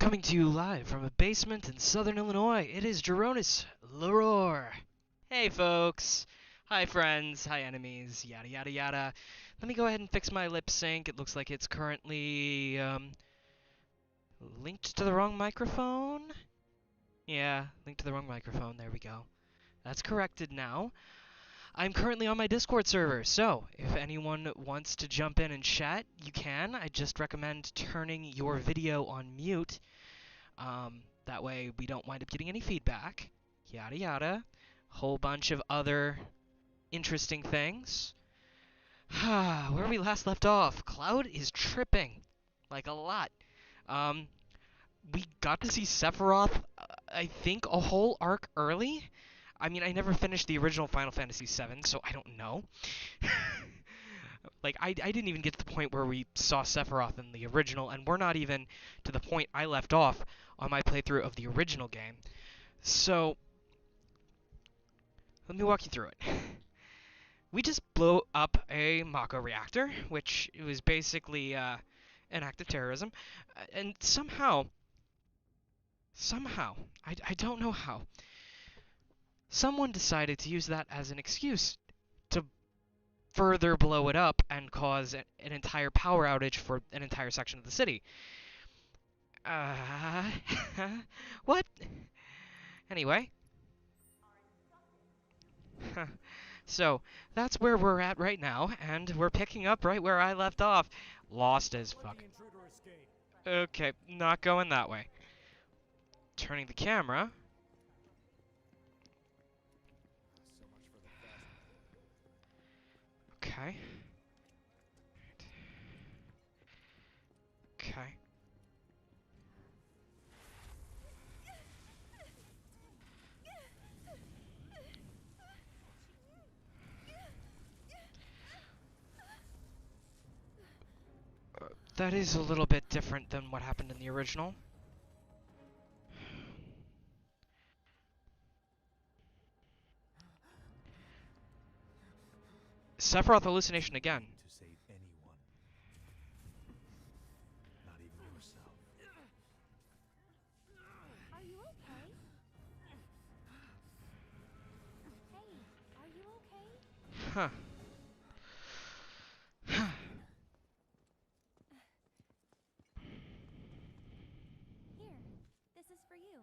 Coming to you live from a basement in southern Illinois, it is jeronisleror. Hey folks! Hi friends, hi enemies, yada yada yada. Let me go ahead and fix my lip sync. It looks like it's currently, linked to the wrong microphone? Yeah, linked to the wrong microphone, there we go. That's corrected now. I'm currently on my Discord server, so if anyone wants to jump in and chat, you can. I just recommend turning your video on mute. That way we don't wind up getting any feedback. Yada yada. Whole bunch of other interesting things. Where we last left off, Cloud is tripping. Like a lot. We got to see Sephiroth, I think, a whole arc early. I mean, I never finished the original Final Fantasy VII, so I don't know. Like, I didn't even get to the point where we saw Sephiroth in the original, and we're not even to the point I left off on my playthrough of the original game. So, let me walk you through it. We just blew up a Mako reactor, which was basically an act of terrorism, and somehow, I don't know how, someone decided to use that as an excuse to further blow it up and cause an entire power outage for an entire section of the city. What? Anyway. So, that's where we're at right now, and we're picking up right where I left off. Lost as fuck. Okay, not going that way. Turning the camera. Okay. Okay. That is a little bit different than what happened in the original. Sephiroth hallucination again. To save anyone, not even yourself. Are you okay? Hey, are you okay? Huh. Here, this is for you.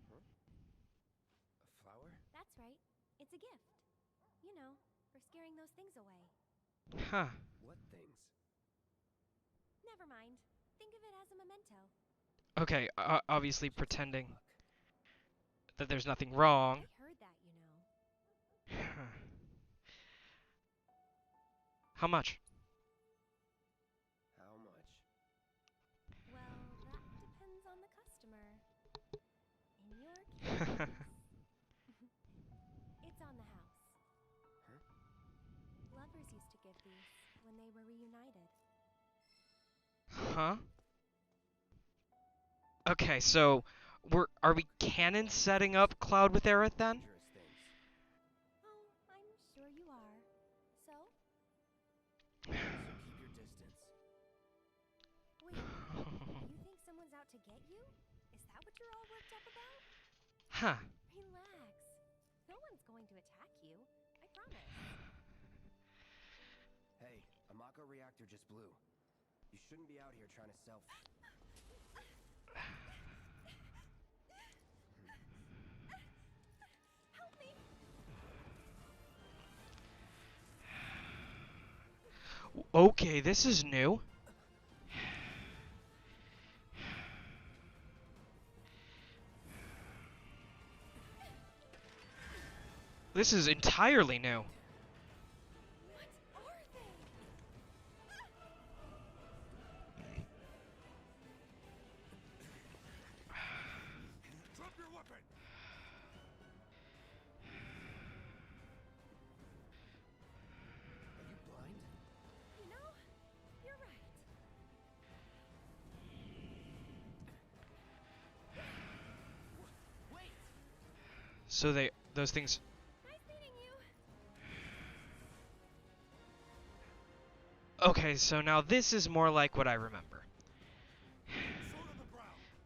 Huh? A flower? That's right. It's a gift. You know, for scaring those things away. Huh. What things? Never mind. Think of it as a memento. Okay, obviously pretending that there's nothing wrong. I heard that, you know. How much? How much? Well, that depends on the customer. In your case, it's on the house. Huh? Lovers used to give these when they were reunited. Huh? Okay, so are we canon setting up Cloud with Aerith then? Dangerous things. Oh, I'm sure you are. So? So keep your distance. Wait, you think someone's out to get you? Is that what you're all worked up about? Huh. Relax. No one's going to attack you. I promise. Hey, a Mako reactor just blew. You shouldn't be out here trying to sell. Help me! Okay, this is new. This is entirely new. What are they? Drop your weapon! Are you blind? You know, you're right. Wait! So those things. Nice meeting you. Okay, so now this is more like what I remember. Sword on the brow!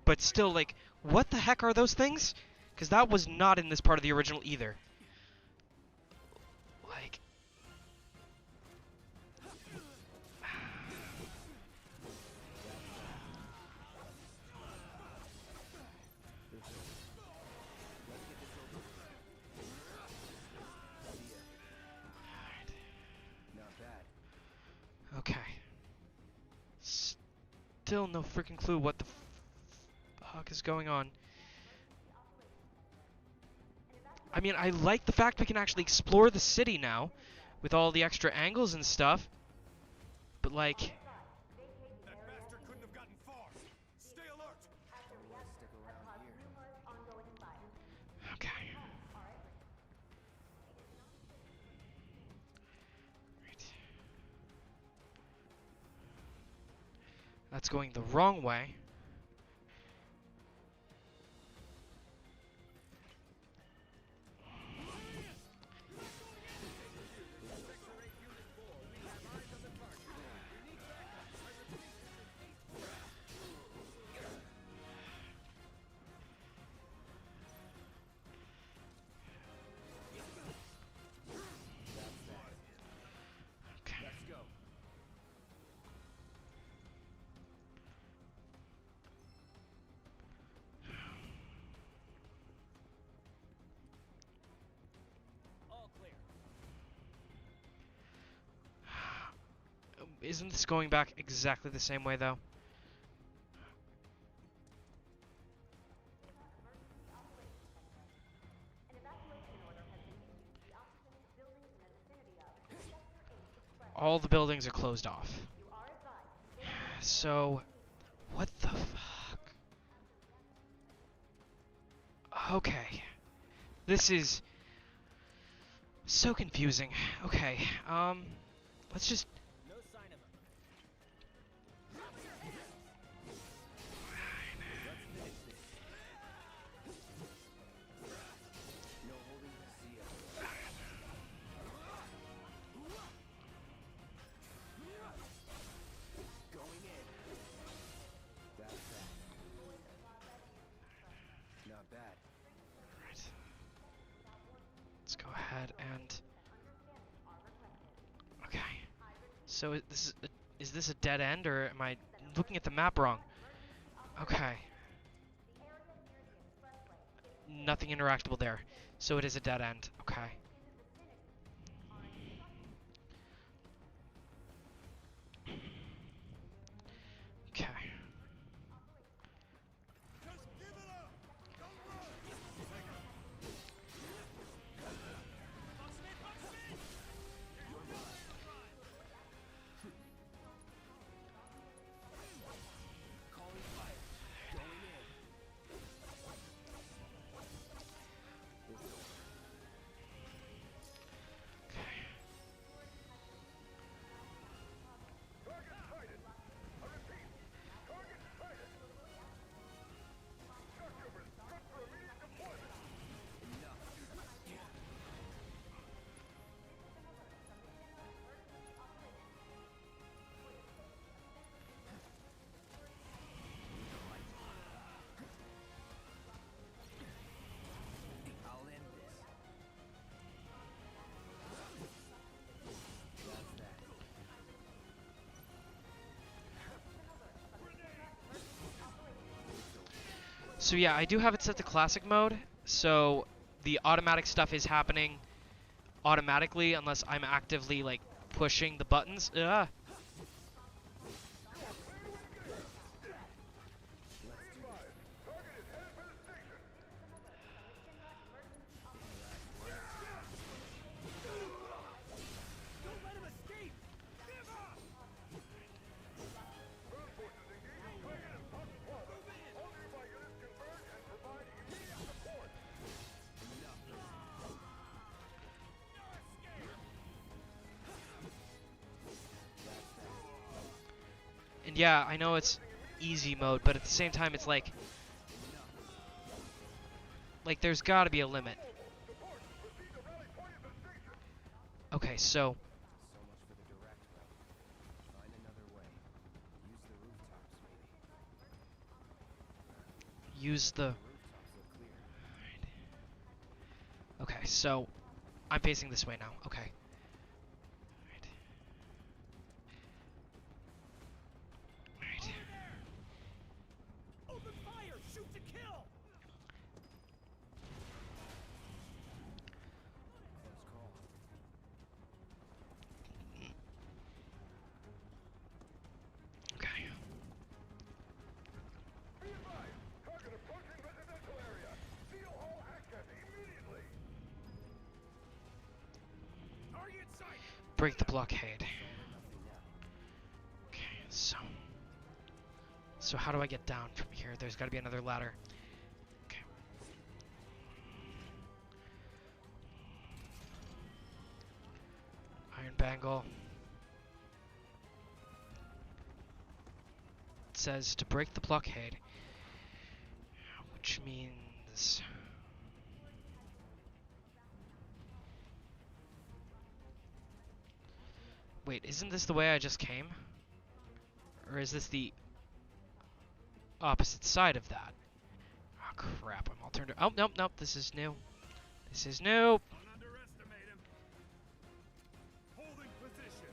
But still, like, what the heck are those things? Because that was not in this part of the original either. Like... Not bad. Okay. Still no freaking clue what the fuck is going on. I mean, I like the fact we can actually explore the city now with all the extra angles and stuff. But like... That bastard couldn't have gotten far. Stay alert. Stick around here. Okay. Right. That's going the wrong way. Let's go. All clear. Isn't this going back exactly the same way, though? All the buildings are closed off. So, what the fuck? Okay. This is so confusing. Okay, let's just... No sign of him. No holding the CO. Going in. That's that. Not bad. Right. Let's go ahead and... Okay. So is this a dead end, or am I looking at the map wrong? Okay. Nothing interactable there. So it is a dead end. Okay. Okay. Just give it up. Don't run. Calling fire. Going in. Target sighted. I repeat. Target sighted. Shocktroopers, cut for immediate deployment. Enough. I'll end this. That's that. So yeah, I do have it set to classic mode, so the automatic stuff is happening automatically unless I'm actively like pushing the buttons. Ugh. Don't let him escape. Give up. Ground forces engage target at Fox Plaza. All nearby units converge and provide immediate support. And yeah, I know it's easy mode, but at the same time it's like there's got to be a limit. Okay, so So much for the direct route. Find another way. Use the rooftops, maybe. use the... Rooftops look clear. Okay, so I'm facing this way now. Okay. Alright. Alright. Open fire! Shoot to kill! Close call. Okay. Be advised! Target approaching residential area! Seal all access immediately! Target in sight! Break the blockade. Nothing now. Okay, so... So how do I get down from here? There's got to be another ladder. Okay. Iron bangle. It says to break the blockade, which means... Wait, isn't this the way I just came? Or is this the opposite side of that? Oh crap, I'm all turned... Oh, nope, nope, this is new. This is new. Don't underestimate him! Holding position!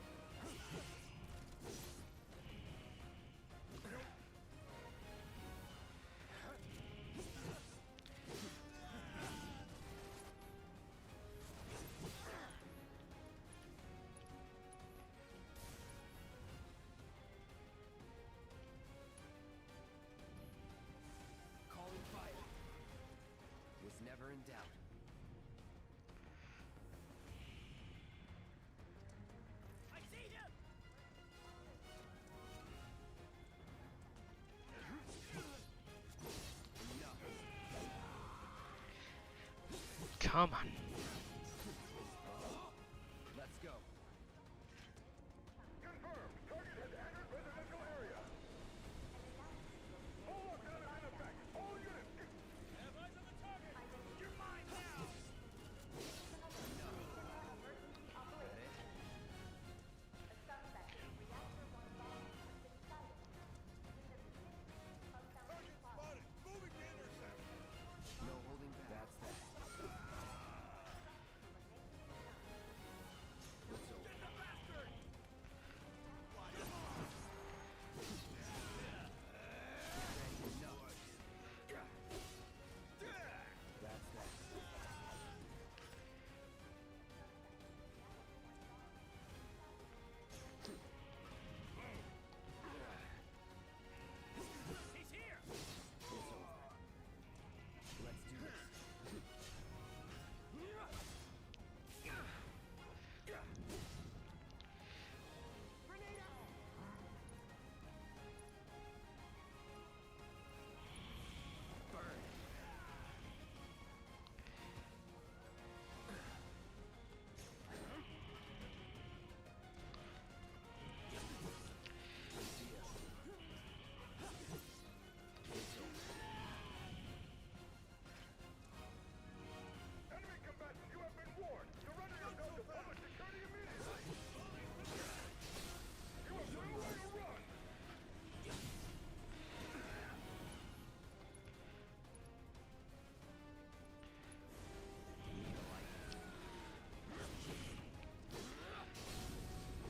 Calling fire. Was never in doubt. I see him! Enough. Come on. Let's go. Confirmed! Target has entered residential area! Full lock enemy in effect! All units, have eyes on the target! You're mine now! That it? Target spotted! Moving to intercept! No holding back. That's that. It's over. Get the bastard! Enough. That's that. He's here! It's over. Let's do this. Burn. Enemy combatants, you have been warned! Surrender yourself to public security immediately! You have nowhere to run!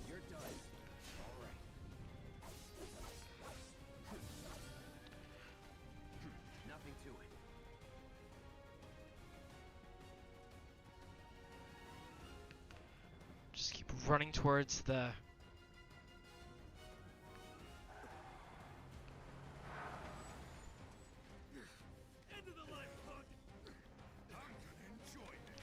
You're done. All right. Nothing to it. Just keep running towards the... End of the line, punk! I'm gonna enjoy this!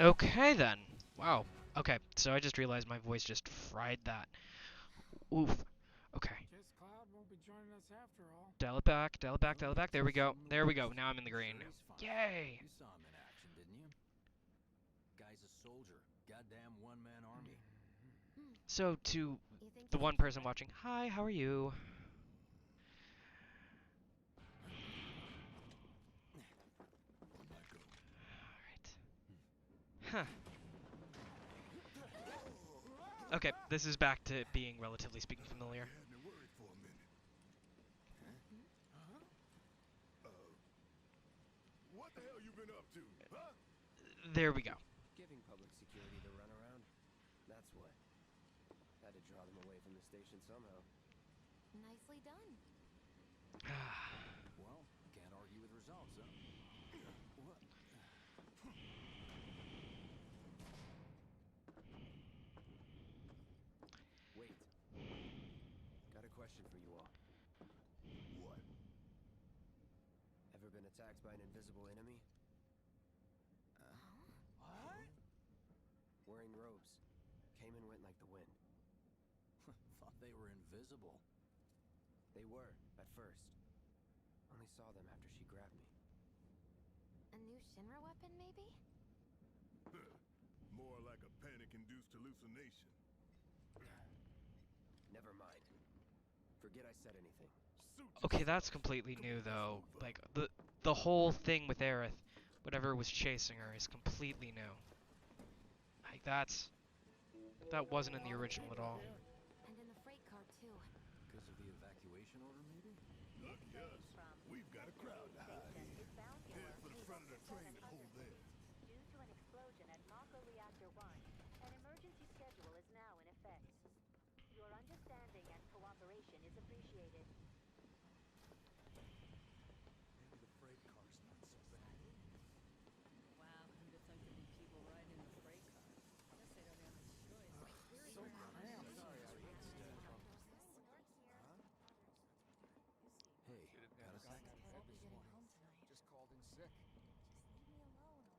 Okay then. Wow. Okay, so I just realized my voice just fried that. Oof. Okay. Guess Cloud won't be joining us after all. Dial it back, dial it back, dial it back. There we go. There we go. Now I'm in the green. Sure, he's fine. Yay! You saw him in action, didn't you? Guy's a soldier. Goddamn one-man army. So to You think the he's one a person killer? watching, hi, how are you? Alright. Huh. Okay, this is back to being relatively speaking familiar. Had me worried for a minute. What the hell you been up to, huh? There we go. Giving public security the runaround. That's what. Had to draw them away from the station somehow. Nicely done. Well, can't argue with results, huh? What? Wait. Got a question for you all. What? Ever been attacked by an invisible enemy? What? Wearing robes. Came and went like the wind. Thought they were invisible. They were, at first. Only saw them after she grabbed me. A new Shinra weapon, maybe? More like a panic-induced hallucination. Never mind. Forget I said anything. Suit Okay, yourself. that's completely Come new on, though. it's over. Like the whole thing with Aerith, whatever was chasing her, is completely new. Like that wasn't in the original at all. And in the freight car, too. Because of the evacuation order, maybe? Lucky us. We've got a crowd to hide in. Head for the front of the train and hold there. Due to an explosion at Mako Reactor 1, an emergency schedule is now in effect. Your understanding and cooperation is appreciated. Maybe the freight car's not so bad. Wow, who'd have thunk there'd be people riding in the freight car? Guess they don't have much choice. So cramped. Hey, got a sec? Just called in sick.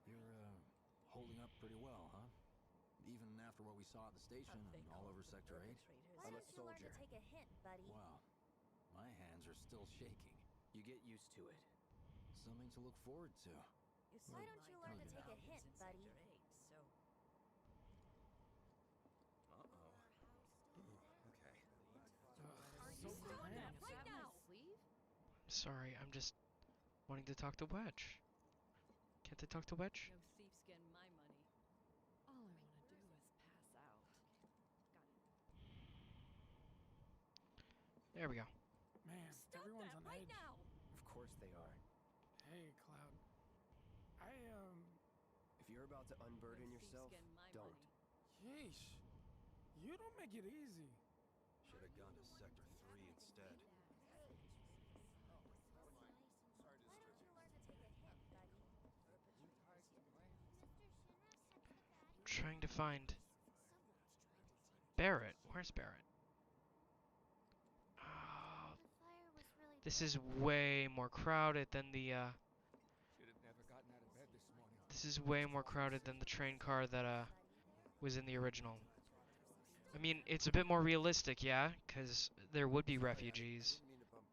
You're, holding up pretty well, huh? Even after what we saw at the station and all over Sector 8? Why I'm a don't you learn to soldier. take a hint, buddy? Wow. My hands are still shaking. You get used to it. Something to look forward to. Why don't you learn to take a hint, buddy? So So cramped. Right now! Sorry, I'm just wanting to talk to Wedge. Can't I talk to Wedge? no thief's getting my money. All I want to do is pass out. There we go. Man, everyone's on edge. Of course they are. Hey, Cloud. If you're about to unburden No thief's yourself, getting my don't. money. Yeesh. You don't make it easy. Should have gone to Sector 3 instead. Trying to find Barrett. Where's Barrett? Oh, this is way more crowded than the Should have never gotten out of bed this morning. this is way more crowded than the train car that was in the original. I mean, it's a bit more realistic, yeah, because there would be refugees. Didn't mean to bump.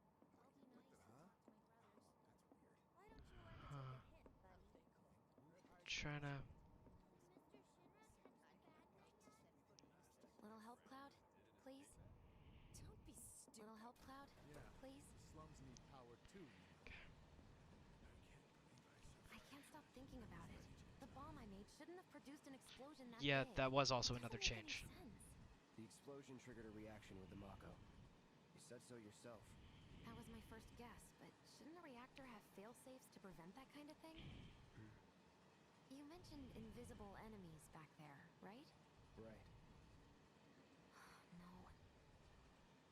Huh. Trying to. Little help, Cloud? Please? Don't be stupid. Little help, Cloud? Please? Slums need power too. I can't stop thinking about it. The bomb I made shouldn't have produced an explosion that Yeah, big. that was also It another doesn't make change. any sense. The explosion triggered a reaction with the Mako. You said so yourself. That was my first guess, but shouldn't the reactor have fail-safes to prevent that kind of thing? You mentioned invisible enemies back there, right? Right. No.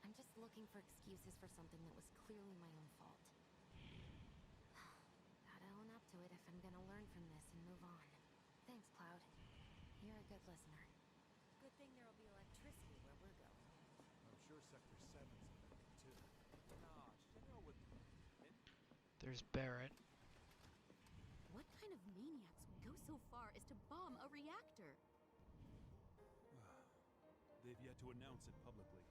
I'm just looking for excuses for something that was clearly my own fault. Gotta own up to it if I'm gonna learn from this and move on. Thanks, Cloud. You're a good listener. Good thing there'll be electricity where we're going. I'm sure Sector 7's affected too. Nah, Shinra would. There's Barrett. What kind of of maniacs would go so far as to bomb a reactor? They've yet to announce it publicly,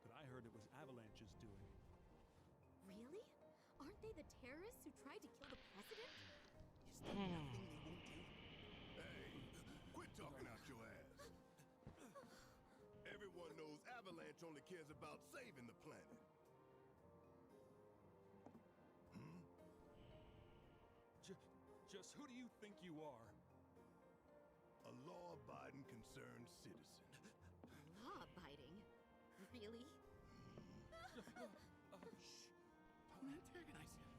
but I heard it was Avalanche's doing. Really? Aren't they the terrorists who tried to kill the president? Is there nothing they won't do? Hey, quit talking out your ass. Everyone knows Avalanche only cares about saving the planet. Just who do you think you are? A law-abiding, concerned citizen. Law-abiding? Really? Shh. Don't antagonize him.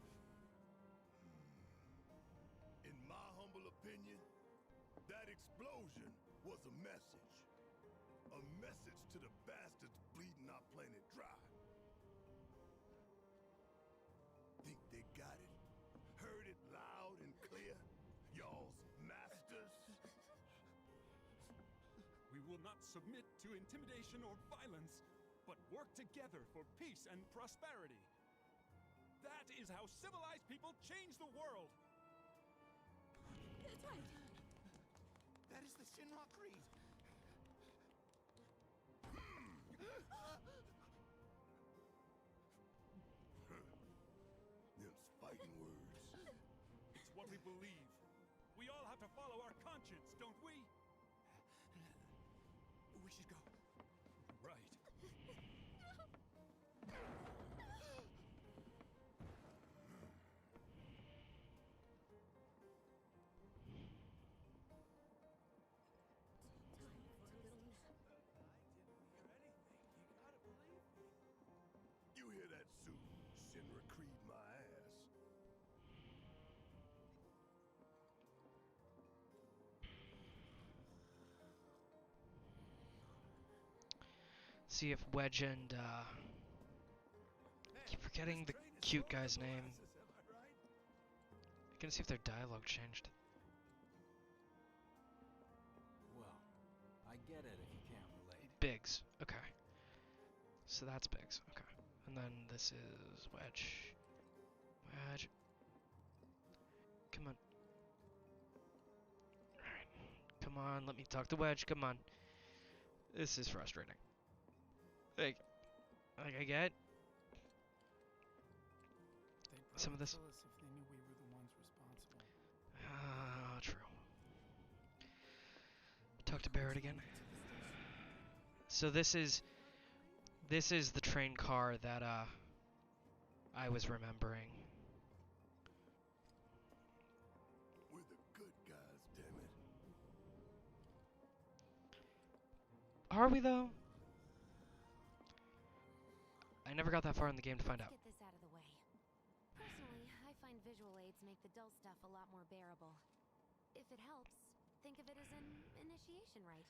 In my humble opinion, that explosion was a message. A message to the bastards bleeding our planet dry. Think they got it? Heard it loud and clear? Y'all's masters? We will not submit to intimidation or violence, but work together for peace and prosperity. That is how civilized people change the world. That's right. That is the Shinra Creed. Them's fighting words. It's what we believe. We all have to follow our conscience, don't we? We should go. Right. You hear that, Sue? Shinra Creed my ass. See if Wedge and keep forgetting the cute guy's name. I'm gonna see if their dialogue changed. Well, I get it if you can't relate. Biggs. Okay. So that's Biggs. Okay. And then this is Wedge. Wedge. Come on. Alright. Come on, let me talk to Wedge. Come on. This is frustrating. Like I get some of this. They'd probably kill us if they knew we were the ones responsible. True. Talk to Barrett again. So this is the train car that I was remembering. We're the good guys, damn it. Are we though? I never got that far in the game to find out. Let's get this out of the way. Personally, I find visual aids make the dull stuff a lot more bearable. If it helps, think of it as an initiation rite.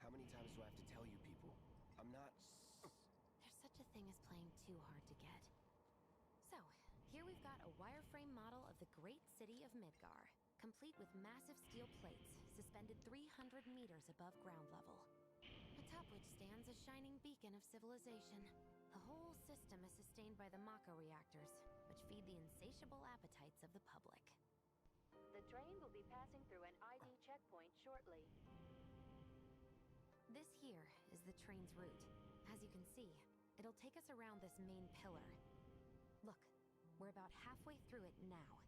How many times do I have to tell you people? I'm not... There's such a thing as playing too hard to get. So, here we've got a wireframe model of the great city of Midgar, complete with massive steel plates suspended 300 meters above ground level. Atop which stands a shining beacon of civilization. The whole system is sustained by the Mako reactors, which feed the insatiable appetites of the public. The train will be passing through an ID checkpoint shortly. This here is the train's route. As you can see, it'll take us around this main pillar. Look, we're about halfway through it now.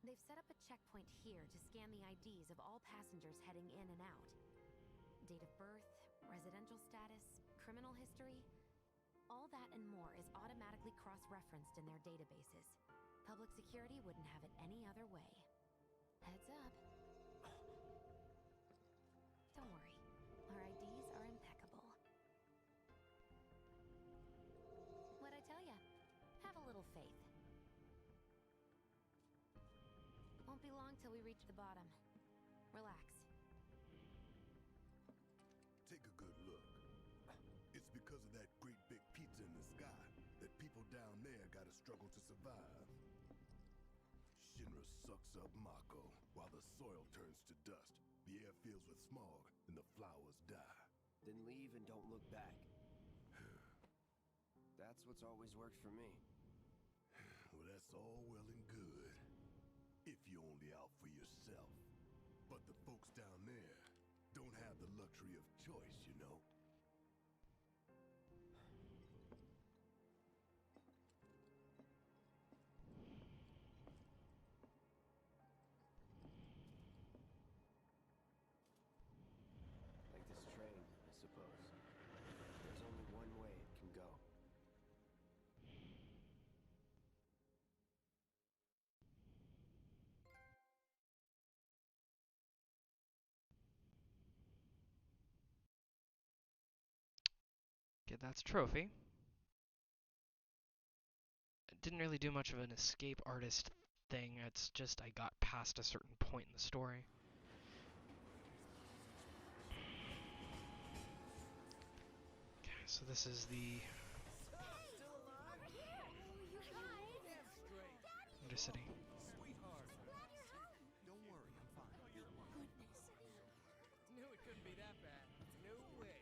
They've set up a checkpoint here to scan the IDs of all passengers heading in and out. Date of birth, residential status, criminal history, all that and more is automatically cross-referenced in their databases. Public security wouldn't have it any other way. Heads up. Don't worry, our IDs are impeccable. What'd I tell ya? Have a little faith. Won't be long till we reach the bottom. Relax. Take a good look. It's because of that great big pizza in the sky that people down there gotta struggle to survive. Shinra sucks up Mako while the soil turns to dust, the air fills with smog, and the flowers die. Then leave and don't look back. That's what's always worked for me. Well, that's all well and good. If you're only out for yourself. down there don't have the luxury of choice, you know. Like this train, I suppose. There's only one way it can go. Okay, that's a trophy. It didn't really do much of an escape artist thing. It's just I got past a certain point in the story. Okay, so this is the Undercity. Don't worry, I'm fine. Knew it couldn't be that bad. No way.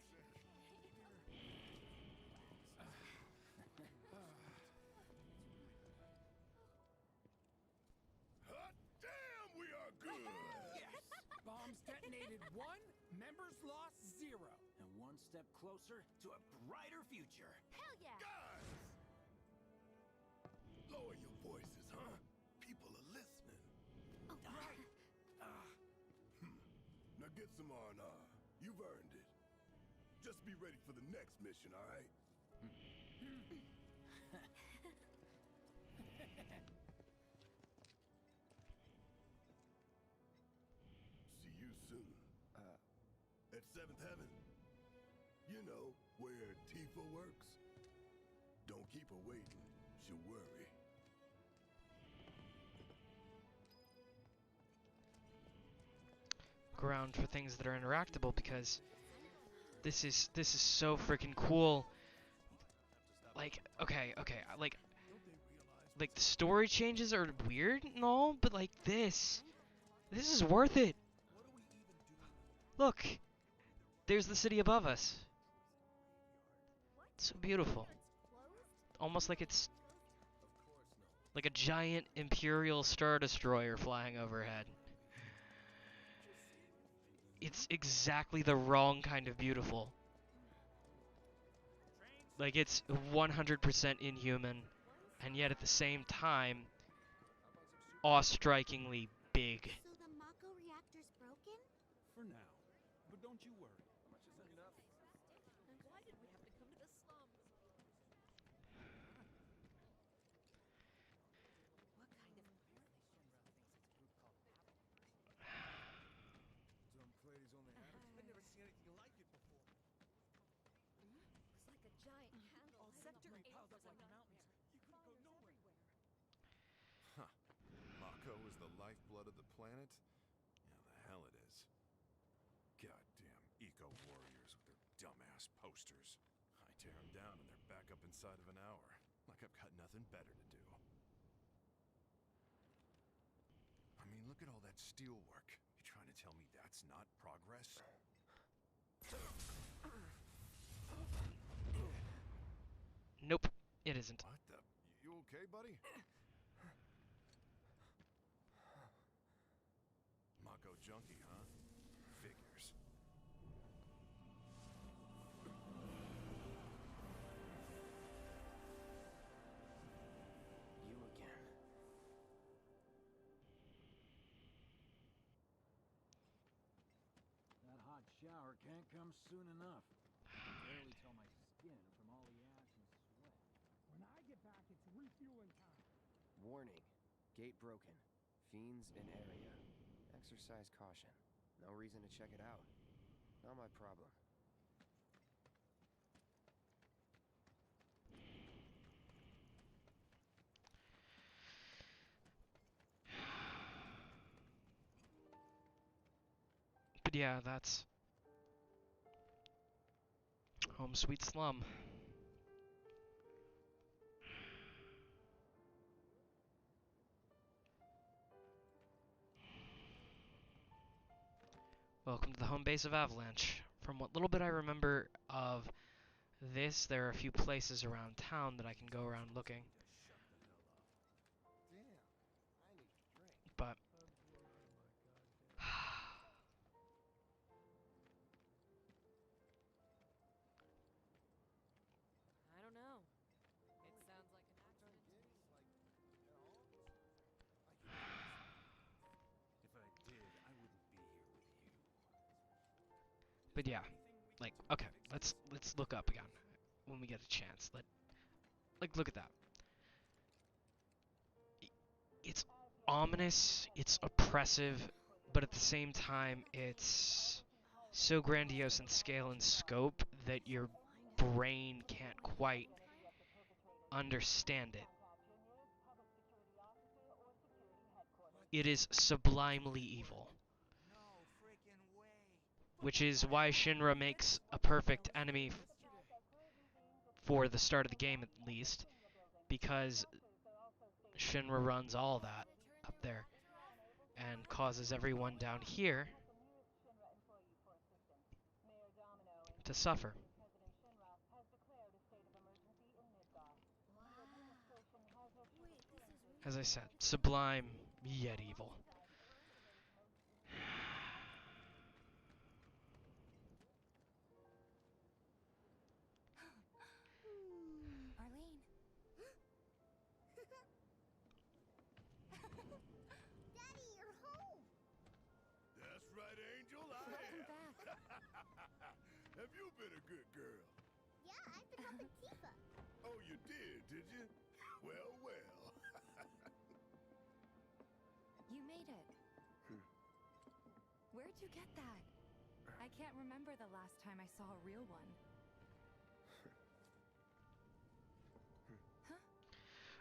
Hot damn, we are good! Yes! Bombs detonated 1, members lost 0. And one step closer to a brighter future. Hell yeah! Guys! Lower your voices, huh? People are listening. Now get some R&R. You've earned it. Just be ready for the next mission, all right? See you soon. At 7th Heaven. You know, where Tifa works. Don't keep her waiting. She'll worry. Ground for things that are interactable because this is so freaking cool. Like, okay, like the story changes are weird and all, but like this is worth it. Look, there's the city above us. It's so beautiful. Almost like it's like a giant Imperial Star Destroyer flying overhead. It's exactly the wrong kind of beautiful. Like, it's 100% inhuman, and yet at the same time, awe-strikingly big. So the Mako reactor's broken? For now. But don't you worry. Much is enough. And why did we have to come to the slums? What kind of Some plays only have it. I've never seen anything like it before. looks like a giant handle. All sector piled up like mountains. You couldn't go nowhere. Huh. Mako is the lifeblood of the planet? Yeah, the hell it is. Goddamn eco-warriors with their dumbass posters. I tear them down and they're back up inside of an hour. Like I've got nothing better to do. I mean, look at all that steel work. You trying to tell me that's not progress? Nope, it isn't. What the? You okay, buddy? Mako junkie, huh? Figures. You again. That hot shower can't come soon enough. I can barely tell my skin from all the ash and sweat. When I get back, it's refueling time. Warning. Gate broken. Fiends in area. Exercise caution. No reason to check it out. Not my problem. But yeah, that's Home Sweet Slum. Welcome to the home base of Avalanche. From what little bit I remember of this, there are a few places around town that I can go around looking. Damn. I need a drink. But But yeah, like, okay, let's look up again when we get a chance. Look at that. It's ominous, it's oppressive, but at the same time, it's so grandiose in scale and scope that your brain can't quite understand it. It is sublimely evil. Which is why Shinra makes a perfect enemy for the start of the game, at least, because Shinra runs all that up there and causes everyone down here to suffer. As I said, sublime yet evil. Arlene. Daddy, you're home! That's right, Angel, I Welcome am. back. Have you been a good girl? Yeah, I've been helping Tifa. Oh, you did you? Well, well. You made it. Where'd you get that? I can't remember the last time I saw a real one.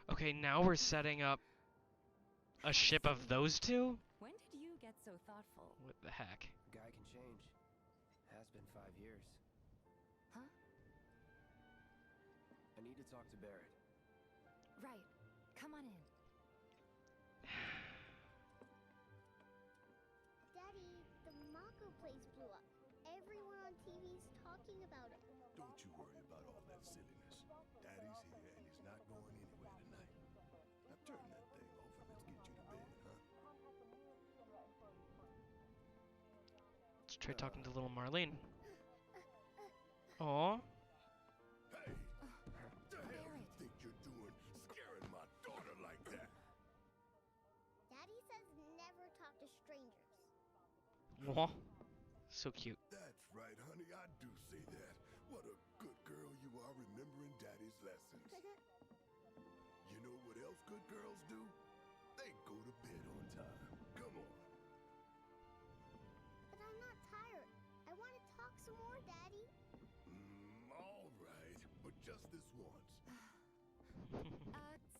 Okay, now we're setting up a ship of those two? When did you get so thoughtful? What the heck? A guy can change. Has been 5 years. Huh? I need to talk to Barrett. Right. Come on in. Daddy, the Mako place blew up. Everyone on TV's talking about it. Don't you worry about all that silliness. Daddy's here and he's not going anywhere tonight. Now turn that thing off and let's get you to bed, huh? Let's try talking to little Marlene. Aw. Hey! The hell you think you're doing scaring my daughter like that? Daddy says never talk to strangers. Aw. So cute. That's right, honey. I do say that. What a good girl you are remembering Daddy's lessons. You know what else good girls do? They go to bed on time. Come on. But I'm not tired. I want to talk some more, Daddy. All right. But just this once.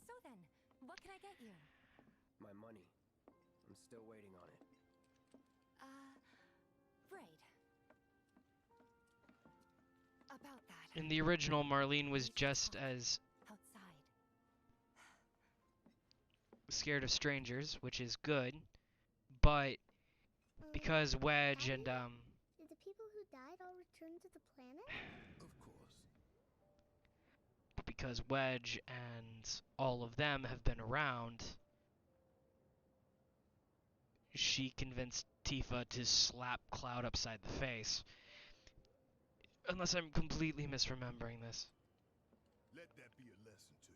So then, what can I get you? My money. I'm still waiting on it. Right. About that. In the original, Marlene was just as Outside. scared of strangers, which is good, but because Wedge Daddy? and Did the people who died all return to the planet? Of course. because Wedge and all of them have been around, she convinced Tifa to slap Cloud upside the face. Unless I'm completely misremembering this. Let that be a lesson to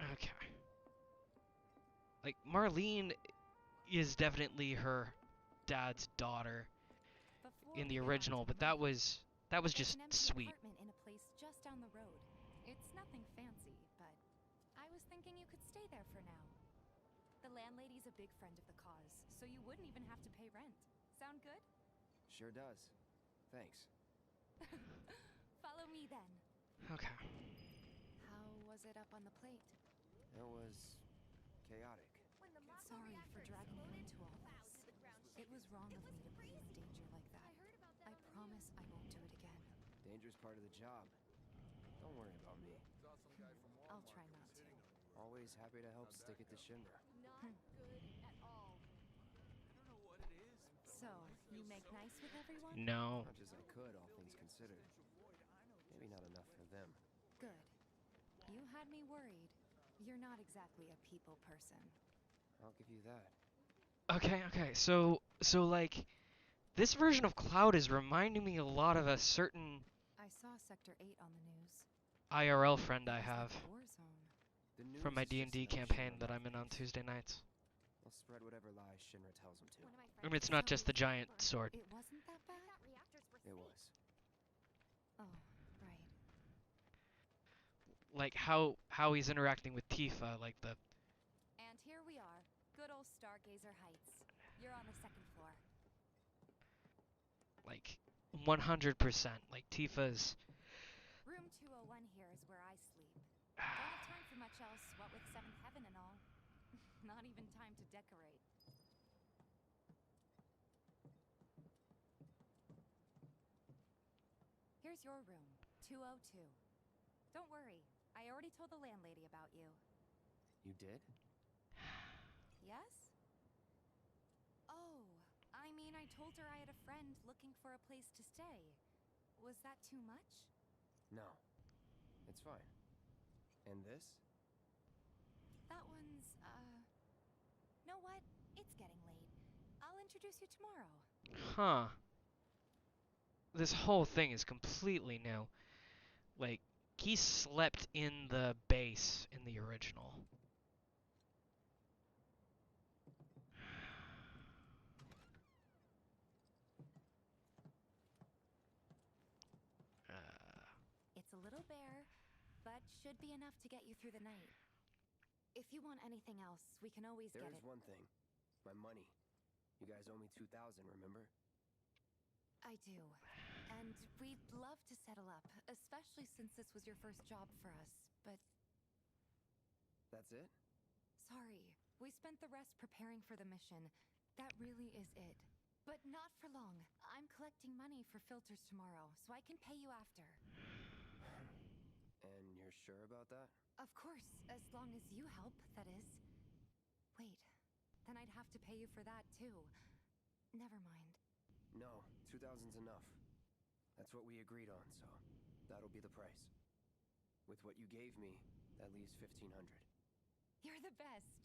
you. Okay. Like, Marlene is definitely her dad's daughter Before in the we get on original, to but that Remake, was there's just an empty sweet. apartment in a place just down the road. It's nothing fancy, but I was thinking you could stay there for now. The landlady's a big friend of the cause, so you wouldn't even have to pay rent. Sound good? Sure does. Thanks. Follow me then. Okay. How was it up on the plate? It was chaotic. Sorry for dragging you into all this. It was wrong of me to put you in danger like that. I promise I won't do it again. Danger's part of the job. Don't worry about me. I'll try not to. Always happy to help stick it to Shinra. So, you make nice with everyone? No. Much as I could, all things considered. Maybe not enough for them. Good. You had me worried. You're not exactly a people person. I'll give you that. Okay. So like, this version of Cloud is reminding me a lot of a certain I saw Sector 8 on the news. IRL friend I It was have like a war zone. The news from my is just D&D another campaign Shinra that I'm in on mouthpiece. Tuesday nights. They'll He'll spread whatever lies Shinra tells him to. One of my I friends mean, it's was not telling just me the giant before. sword. It wasn't that bad? I thought reactors were It safe. was. Oh, right. Like how he's interacting with Tifa, like the And here we are. Good old Stargazer Heights. You're on the second floor. like 100%. Like Tifa's. Room 201 here is where I sleep. Don't have time for much else, what with Seventh Heaven and all. Not even time to decorate. Here's your room, 202. Don't worry, I already told the landlady about you. You did? Yes? Oh, I mean, I told her I had a friend looking for a place to stay. Was that too much? No. It's fine. And this? That one's, know what? It's getting late. I'll introduce you tomorrow. Huh. This whole thing is completely new. Like, he slept in the base in the original. It's a little bare, but should be enough to get you through the night. If you want anything else, we can always get There it. is one thing. My money. You guys owe me 2,000, remember? I do. And we'd love to settle up, especially since this was your first job for us, but That's it? sorry. We spent the rest preparing for the mission. That really is it. But not for long. I'm collecting money for filters tomorrow, so I can pay you after. And you're sure about that? Of course, as long as you help, that is. Wait, then I'd have to pay you for that too. Never mind. No, 2,000's enough. That's what we agreed on, so that'll be the price. With what you gave me, that leaves 1,500. You're the best.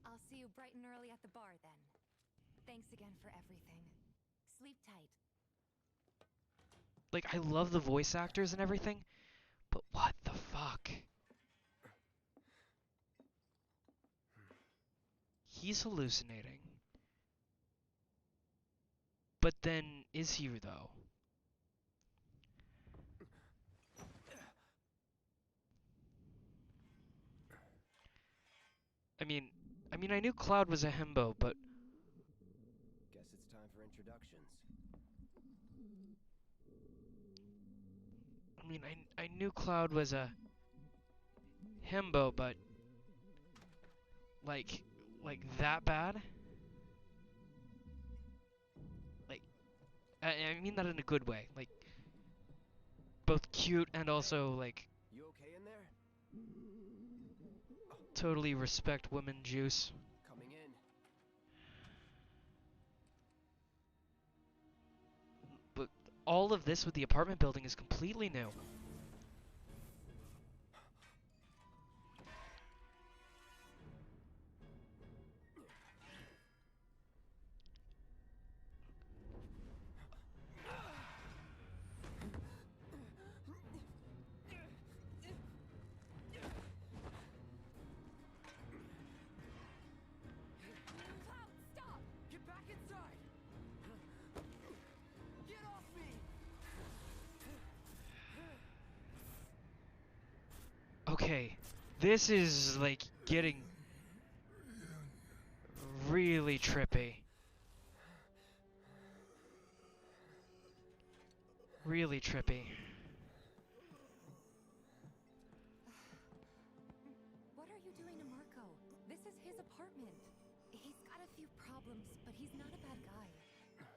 I'll see you bright and early at the bar then. Thanks again for everything. Sleep tight. Like, I love the voice actors and everything, but what the fuck? He's hallucinating. But then, is he though? I knew Cloud was a himbo, but Guess it's time for introductions. I knew Cloud was a himbo, but like that bad? Like, I mean that in a good way. Like, both cute and also like You okay in there? totally respect women juice. Coming in. But all of this with the apartment building is completely new. Cloud, stop! Get back inside! Get off me! Okay, this is like getting really trippy. Really trippy. What are you doing to Marco? This is his apartment. He's got a few problems, but he's not a bad guy.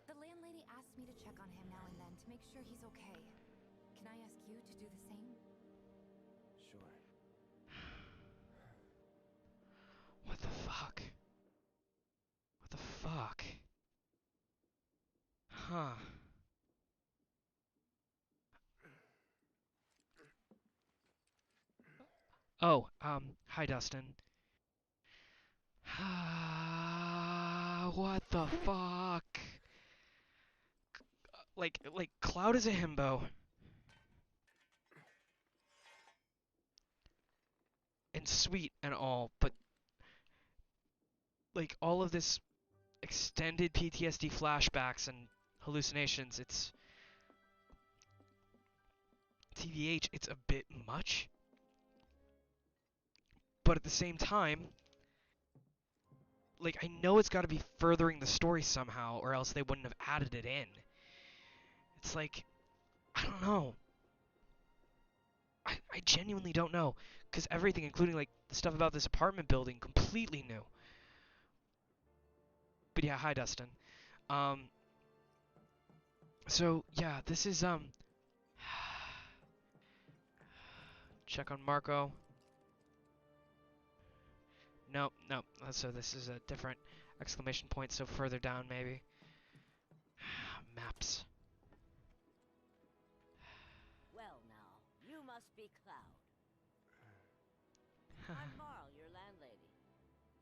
The landlady asked me to check on him now and then to make sure he's okay. Can I ask you to do the same? Sure. What the fuck? What the fuck? Huh. Oh, hi Dustin. What the fuck? Like Cloud is a himbo. And sweet and all, but like all of this extended PTSD flashbacks and hallucinations, it's TVH, it's a bit much. But at the same time, like I know it's got to be furthering the story somehow, or else they wouldn't have added it in. It's like, I don't know. I genuinely don't know, because everything, including like the stuff about this apartment building, completely new. But yeah, hi Dustin. So yeah, this is check on Marco. Nope, nope. So this is a different exclamation point, so further down maybe. Maps. Well now, you must be Cloud. I'm Marl, your landlady.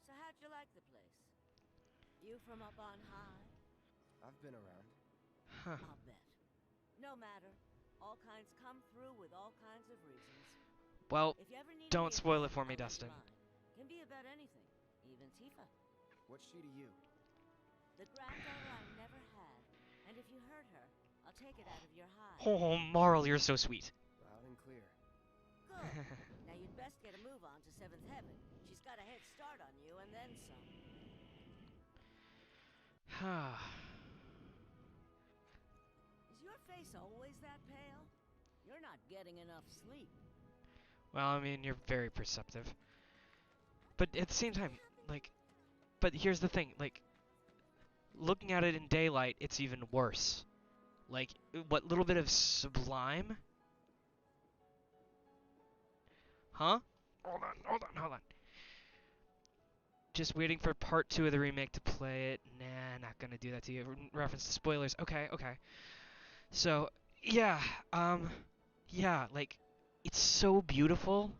So how'd you like the place? You from up on high? I've been around. Huh. I'll bet. No matter. All kinds come through with all kinds of reasons. Well, If you ever need don't any spoil it advice, for me, always Dustin. mine. Can be about anything, even Tifa. What's she to you? The granddaughter I never had. And if you hurt her, I'll take it out of your hide. Oh, Marl, you're so sweet. Loud and clear. Good. Now you'd best get a move on to Seventh Heaven. She's got a head start on you and then some. Is your face always that pale? You're not getting enough sleep. Well, I mean, you're very perceptive. But at the same time, like, but here's the thing, like, looking at it in daylight, it's even worse. Like, what little bit of sublime? Huh? Hold on. Just waiting for part 2 of the remake to play it. Nah, not gonna do that to you. Reference to spoilers. Okay. So, yeah, like, it's so beautiful,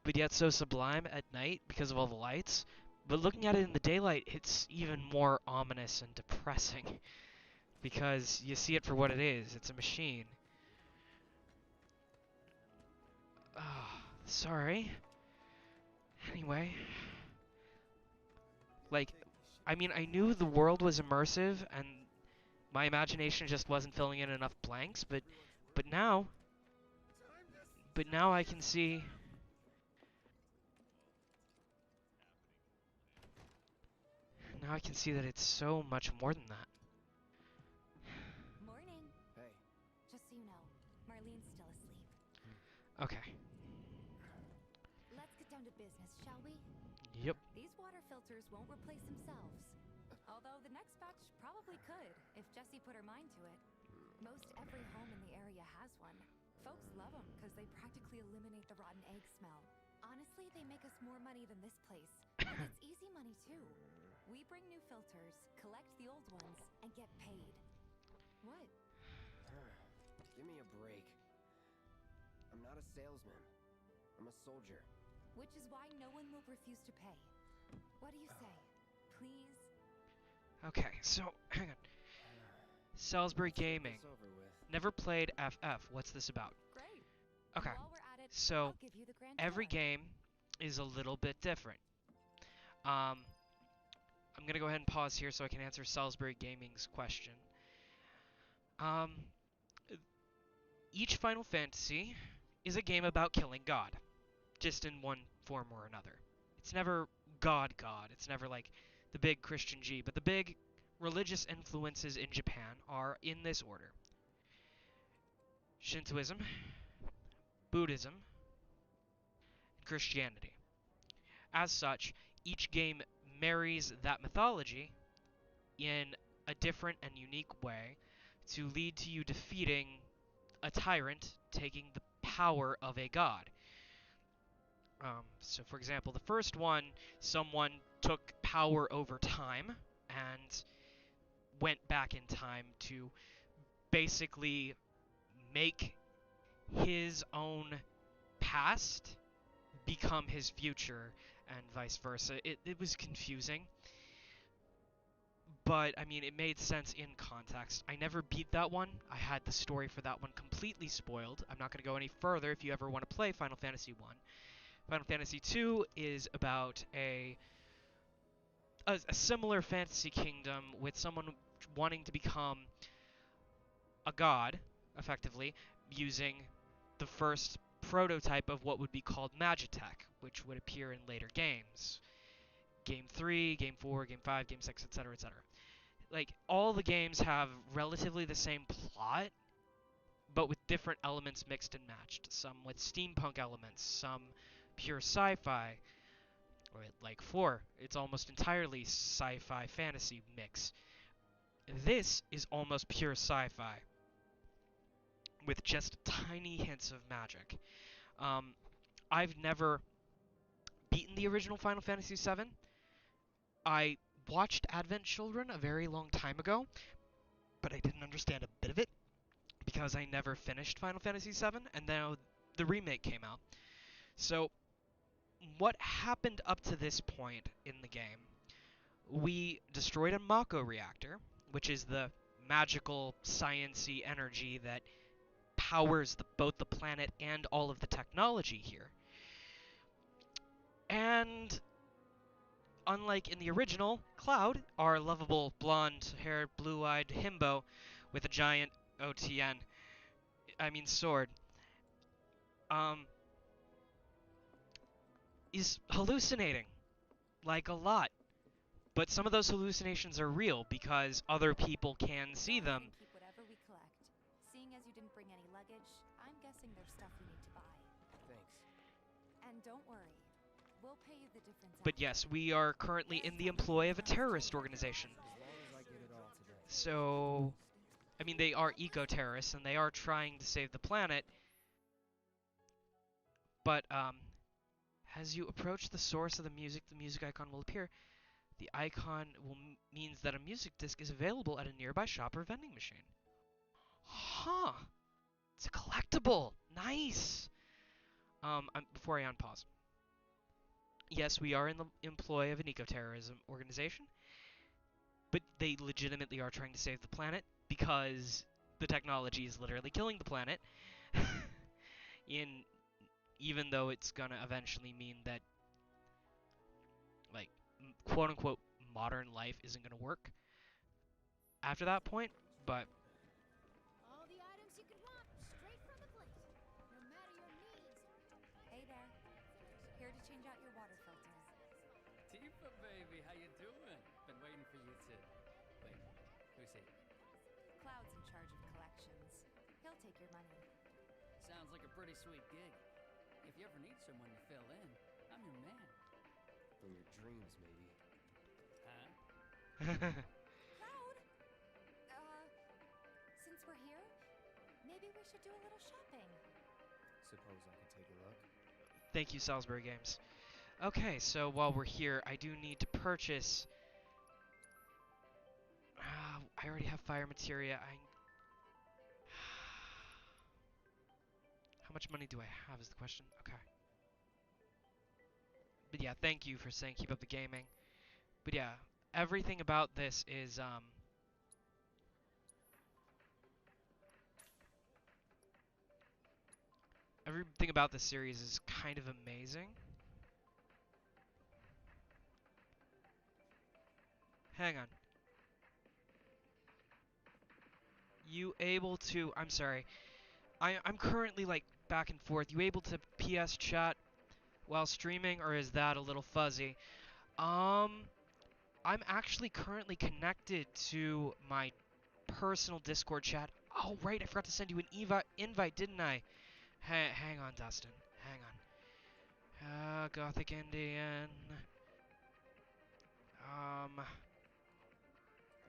but yet so sublime at night because of all the lights. But looking at it in the daylight, it's even more ominous and depressing because you see it for what it is. It's a machine. Oh, sorry. Anyway, like, I mean, I knew the world was immersive and my imagination just wasn't filling in enough blanks, but now I can see. Now I can see that it's so much more than that. Morning. Hey. Just so you know, Marlene's still asleep. Okay. Let's get down to business, shall we? Yep. These water filters won't replace themselves. Although the next batch probably could, if Jessie put her mind to it. Most every home in the area has one. Folks love them because they practically eliminate the rotten egg smell. Honestly, they make us more money than this place. And it's easy money too. We bring new filters, collect the old ones, and get paid. What? Give me a break. I'm not a salesman. I'm a soldier. Which is why no one will refuse to pay. What do you say? Please? Okay, so, hang on. Salisbury Gaming. It's over with. Never played FF. What's this about? Great. Okay, While we're at it, so I'll give you the grand every tour. game is a little bit different. I'm gonna go ahead and pause here so I can answer Salisbury Gaming's question. Each Final Fantasy is a game about killing God, just in one form or another. It's never God. It's never like the big Christian G, but the big religious influences in Japan are in this order: Shintoism, Buddhism, and Christianity. As such, each game marries that mythology in a different and unique way to lead to you defeating a tyrant taking the power of a god. So, for example, the first one, someone took power over time and went back in time to basically make his own past become his future and vice versa. It was confusing, but I mean, it made sense in context. I never beat that one. I had the story for that one completely spoiled. I'm not going to go any further if you ever want to play Final Fantasy 1. Final Fantasy 2 is about a similar fantasy kingdom with someone wanting to become a god, effectively, using the first prototype of what would be called Magitech, which would appear in later games. Game 3, Game 4, Game 5, Game 6, etc., etc. Like, all the games have relatively the same plot, but with different elements mixed and matched. Some with steampunk elements, some pure sci-fi. Or like 4, it's almost entirely sci-fi fantasy mix. This is almost pure sci-fi, with just tiny hints of magic. I've never beaten the original Final Fantasy VII. I watched Advent Children a very long time ago, but I didn't understand a bit of it because I never finished Final Fantasy VII, and now the remake came out. So, what happened up to this point in the game? We destroyed a Mako reactor, which is the magical, science-y energy that powers both the planet and all of the technology here. And unlike in the original, Cloud, our lovable blonde-haired, blue-eyed himbo with a giant sword, is hallucinating, like a lot. But some of those hallucinations are real because other people can see them. Keep whatever we collect. Seeing as you didn't bring any luggage, I'm guessing there's stuff we need to buy. Thanks. And don't worry, we'll pay you the difference. But yes, we are currently in the employ of a terrorist organization. As long as I get it all today. So, I mean, they are eco-terrorists and they are trying to save the planet. But, as you approach the source of the music icon will appear. The icon means that a music disc is available at a nearby shop or vending machine. Huh. It's a collectible. Nice. Before I unpause. Yes, we are in the employ of an eco-terrorism organization, but they legitimately are trying to save the planet because the technology is literally killing the planet. Even though it's gonna eventually mean that, like, quote-unquote modern life isn't going to work after that point, but All the items you could want, straight from the plate. No matter your needs. Hey there. Here to change out your water filter. Tifa, baby, how you doing? Been waiting for you to... Wait, who's he? Cloud's in charge of collections. He'll take your money. Sounds like a pretty sweet gig. If you ever need someone to fill in, I'm your man. In your dreams, maybe. Huh? Cloud! Since we're here, maybe we should do a little shopping. Suppose I could take a look? thank you, Salisbury Games. Okay, so while we're here, I do need to purchase... I already have fire materia. How much money do I have is the question. Okay. But yeah, thank you for saying keep up the gaming. But yeah, everything about this is, everything about this series is kind of amazing. Hang on. You able to... I'm sorry. I'm currently, like, back and forth. You able to PS chat while streaming, or is that a little fuzzy? I'm actually currently connected to my personal Discord chat. Oh, right, I forgot to send you an invite, didn't I? Hang on, Dustin. Hang on. Gothic Indian.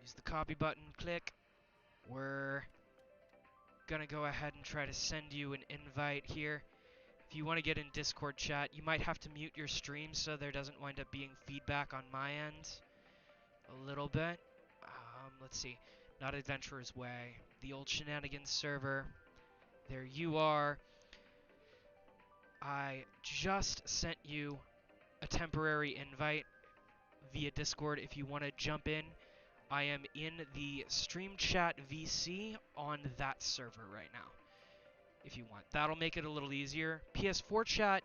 Use the copy button, click. We're gonna go ahead and try to send you an invite here. If you want to get in Discord chat, you might have to mute your stream so there doesn't wind up being feedback on my end. A little bit. Let's see. Not Adventurer's Way. The old Shenanigans server. There you are. I just sent you a temporary invite via Discord if you want to jump in. I am in the Stream Chat VC on that server right now, if you want. That'll make it a little easier. PS4 chat,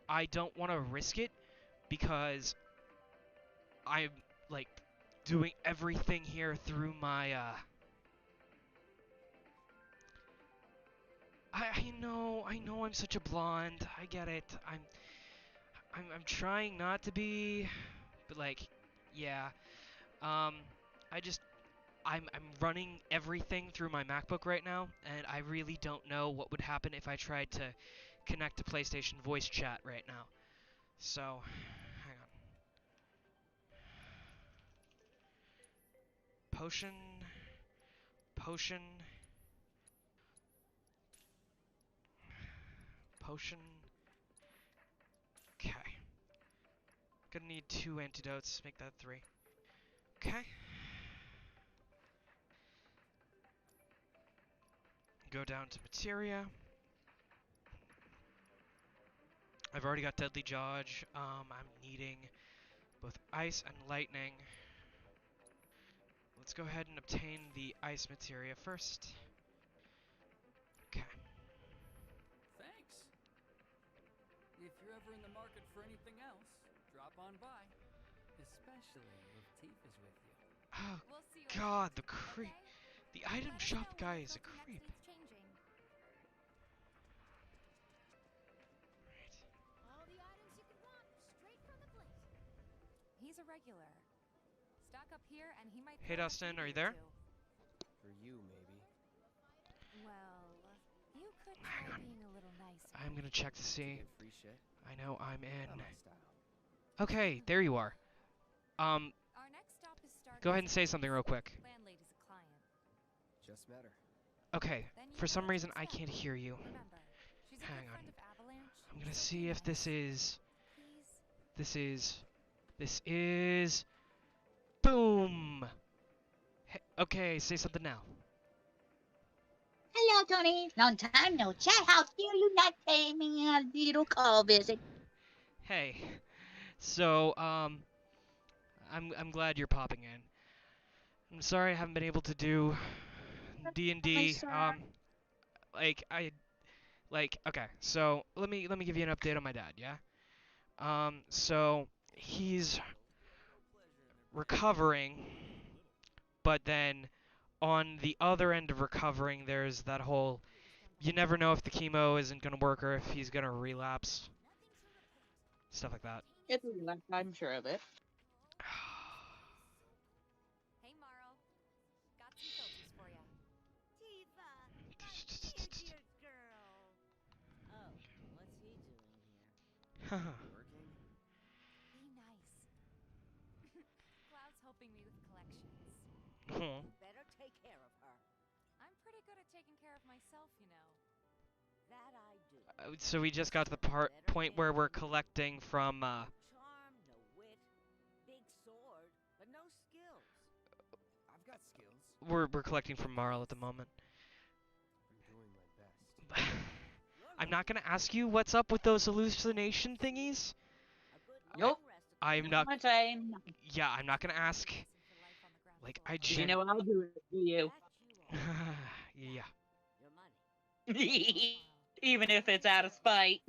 I don't want to risk it because I'm like doing everything here through my I know I'm such a blonde. I get it. I'm trying not to be, but like, yeah. I just I'm running everything through my MacBook right now, and I really don't know what would happen if I tried to connect to PlayStation voice chat right now. So, hang on. Potion. Potion. Potion. Okay. Gonna need 2 antidotes, make that 3. Okay. Go down to materia. I've already got Deadly Dodge. I'm needing both ice and lightning. Let's go ahead and obtain the ice materia first. Okay. Thanks. If you're ever in the market for anything else, drop on by. Especially if Teef is with you. Oh We'll see you God, around, the creep. okay? The item Let us shop know guy when is a filter next creep. needs changing. Right. All the items you could want, straight from the plate. He's a regular. Stock up here, and he might. Hey throw in a Dustin, are you freebie or there? two. For you, maybe. Well, you could Hang try on. being a little nicer. I'm gonna check to To see. get free shit? I know I'm in. Not my style. Okay, there you are. Our next stop is Go ahead and say Stargate. something real quick. Landlady's a client. Just met her. Okay, Then you for know some what to reason I expect. can't hear you. Remember, she's a Hang good on. friend of Avalanche. I'm gonna so see be if this nice. is. Please. This is. Boom! Hey, okay, say something now. Hello, Tony. Long time no chat. How dare you not pay me a little call visit? Hey. So, I'm glad you're popping in. I'm sorry I haven't been able to do Hi, D&D. sir. Okay, so let me give you an update on my dad, yeah? So he's recovering, but then on the other end of recovering, there's that whole you never know if the chemo isn't gonna work or if he's gonna relapse, stuff like that. It's left, I'm sure of it. Hey, Marl. Got some filters for you. Tifa, my dear girl. Oh, what's he doing here? Working? Be nice. Cloud's helping me with collections. You better take care of her. I'm pretty good at taking care of myself, you know. That I do. So we just got to the point where we're collecting from No charm, no wit, big sword, but no skills. I've got skills. we're collecting from Marl at the moment. I'm doing my best. I'm not gonna ask you what's up with those hallucination thingies. A good Nope. long rest I'm not. I'm saying nothing. Yeah, I'm not gonna ask. Like I You know I'll do it for you. that you are. Yeah. Your money. Even if it's out of spite.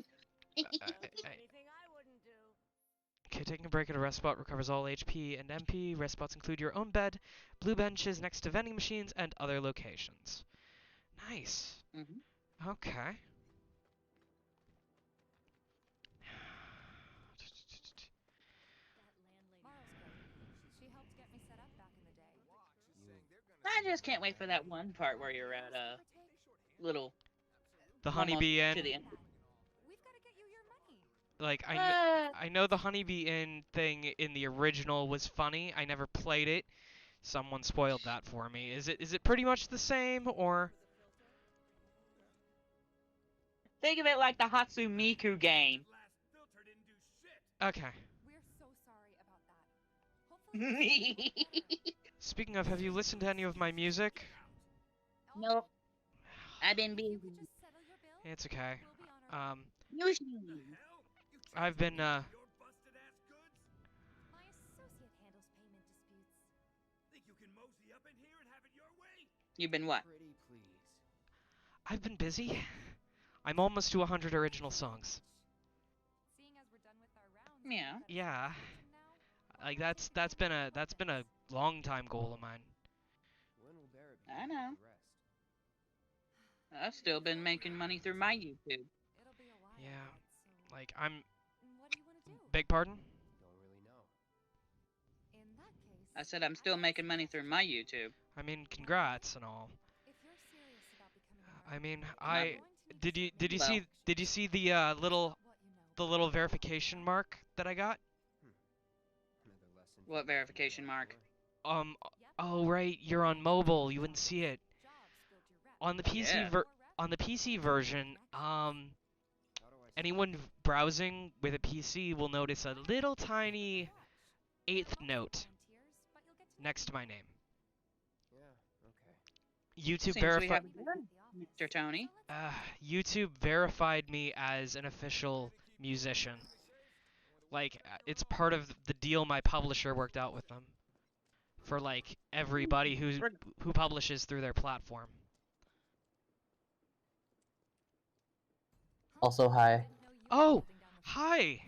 Anything I wouldn't do. Okay, taking a break at a rest spot recovers all HP and MP. Rest spots include your own bed, blue benches next to vending machines, and other locations. Nice. Mm-hmm. Okay. Marl's good. She helped get me set up back in the day. I just can't wait for that one part where you're at a little The almost Honeybee Inn. to the end. We've got to get you your money. Like Uh, I know the Honeybee Inn thing in the original was funny. I never played it. Someone spoiled that for me. Is it pretty much the same or? Think of it like the Hatsumiku game. Okay. We're so sorry about that. Hopefully. Speaking of, have you listened to any of my music? Nope. I've been If you busy. could just settle your bill, It's okay. we'll be on our way. Usually. I've been My associate handles payment disputes. Think you can mosey up in here and have it your way? You've been what? Pretty please. I've been busy. I'm almost to 100 original songs. Seeing as we're done with our rounds, Yeah. Yeah. Like that's been a long time goal of mine. When will Barrett be I able to know. rest? I've still been making money through my YouTube. It'll be a while. Yeah, So like I'm. what do you want to do? Beg pardon? Don't really know. In that case, I said I'm still making money through my YouTube. I mean, congrats and all. if you're serious about becoming I mean, I- did you Well. see the little verification mark that I got? Another lesson. What verification mark? Oh right, you're on mobile. You wouldn't see it. On the PC Yeah. on the PC version, How do I anyone browsing with a PC will notice a little tiny eighth note next to my name. Yeah, okay. YouTube Seems we verified have a good Mr. Tony. YouTube verified me as an official musician. Like it's part of the deal my publisher worked out with them for like everybody who publishes through their platform. Also, hi. Oh, hi.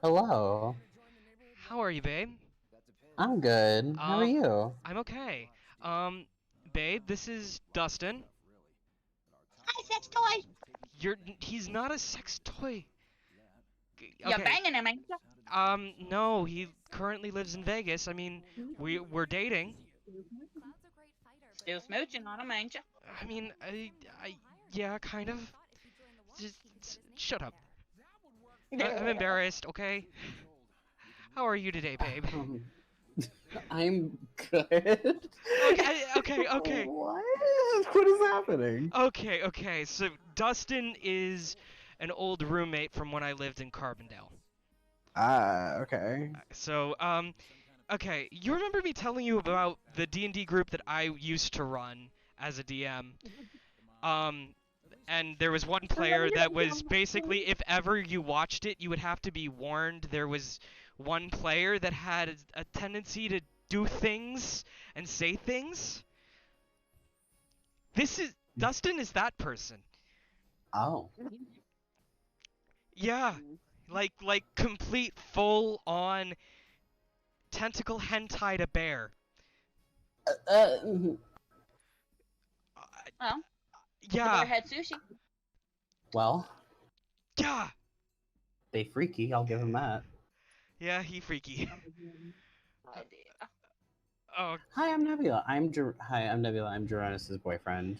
Hello. How are you, babe? I'm good. How are you? I'm okay. Babe, this is Dustin. Hi, sex toy. He's not a sex toy. You're banging him, ain't ya? No, he currently lives in Vegas. I mean, we're dating. Still smooching on him, ain't ya? I mean, yeah, kind of. Just shut up. I'm embarrassed, okay? How are you today, babe? I'm good. Okay. What? What is happening? Okay. So Dustin is an old roommate from when I lived in Carbondale. Okay. So, okay, you remember me telling you about the D&D group that I used to run as a DM? And there was one player that was basically, if ever you watched it, you would have to be warned. There was one player that had a tendency to do things and say things. Dustin is that person. Oh. Yeah, like complete full-on tentacle hentai to bear. Well, Yeah. the had sushi. Well. Yeah. They freaky. I'll give him that. Yeah, he freaky. Oh. Hi, I'm Nebula. I'm Nebula. I'm Jeronis' boyfriend.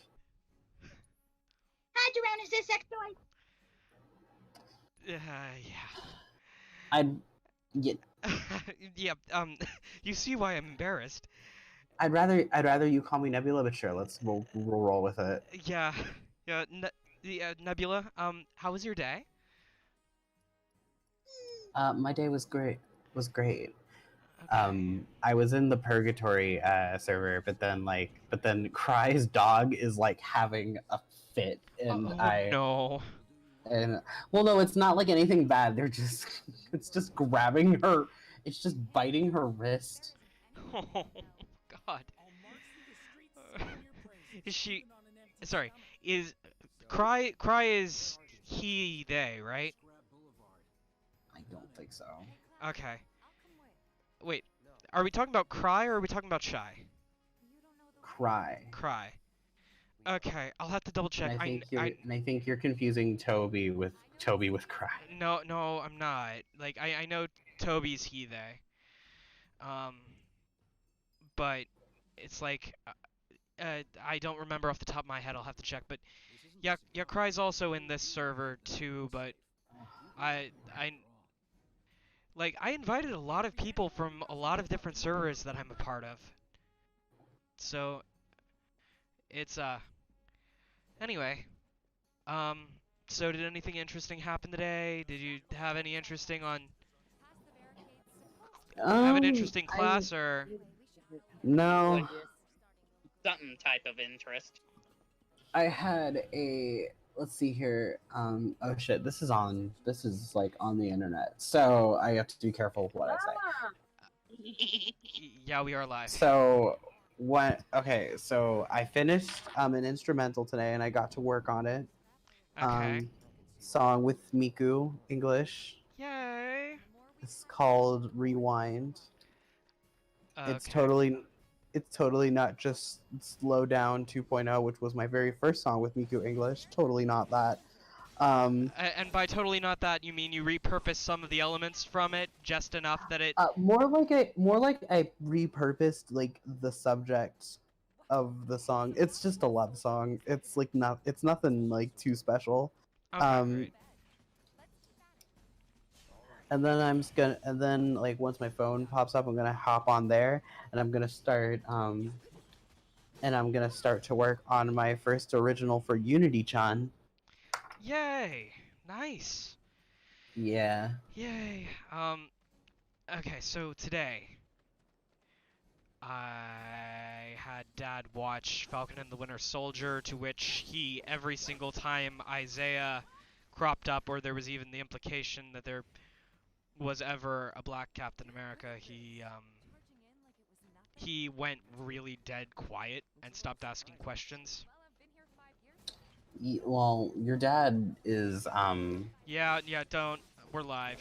Hi, Jeronis, sex toy. Yeah. Yeah. You see why I'm embarrassed. I'd rather you call me Nebula, but sure, we'll roll with it. Yeah. Nebula. How was your day? My day was great. Okay. I was in the Purgatory server, but then Cry's dog is like having a fit, and no. And well, no, it's not like anything bad. It's just grabbing her. It's just biting her wrist. Oh God. Is she? Sorry. Is Cry is he they, right? I don't think so. Okay. Wait. Are we talking about Cry or are we talking about Shy? Cry. Okay, I'll have to double check. And I think you're confusing Toby with Cry. No, I'm not. Like I know Toby's he they. But it's like I don't remember off the top of my head. I'll have to check. But yeah, Cry's also in this server too. But I invited a lot of people from a lot of different servers that I'm a part of. So it's anyway. So did anything interesting happen today? Did you have any interesting on have an interesting class or No. Something type of interest. I had a let's see here. Oh shit, this is like on the internet. So I have to be careful with what I say. Yeah, we are live. So so I finished an instrumental today and I got to work on it. Okay. Song with Miku, English. Yay. It's called Rewind. It's Okay. totally not just Slow Down 2.0, which was my very first song with Miku English. Totally not that. And by totally not that, you mean you repurpose some of the elements from it just enough that it. More like I repurposed like the subject of the song. It's just a love song. It's like it's nothing like too special. Okay, Um, great. and then and then like once my phone pops up, I'm gonna hop on there and I'm gonna start to work on my first original for Unity-chan. Yay! Nice. Yeah. Yay. Okay, so today I had Dad watch Falcon and the Winter Soldier, to which he, every single time Isaiah cropped up, or there was even the implication that there was ever a black Captain America, he went really dead quiet and stopped asking questions. Well, your dad is Yeah, don't. We're live.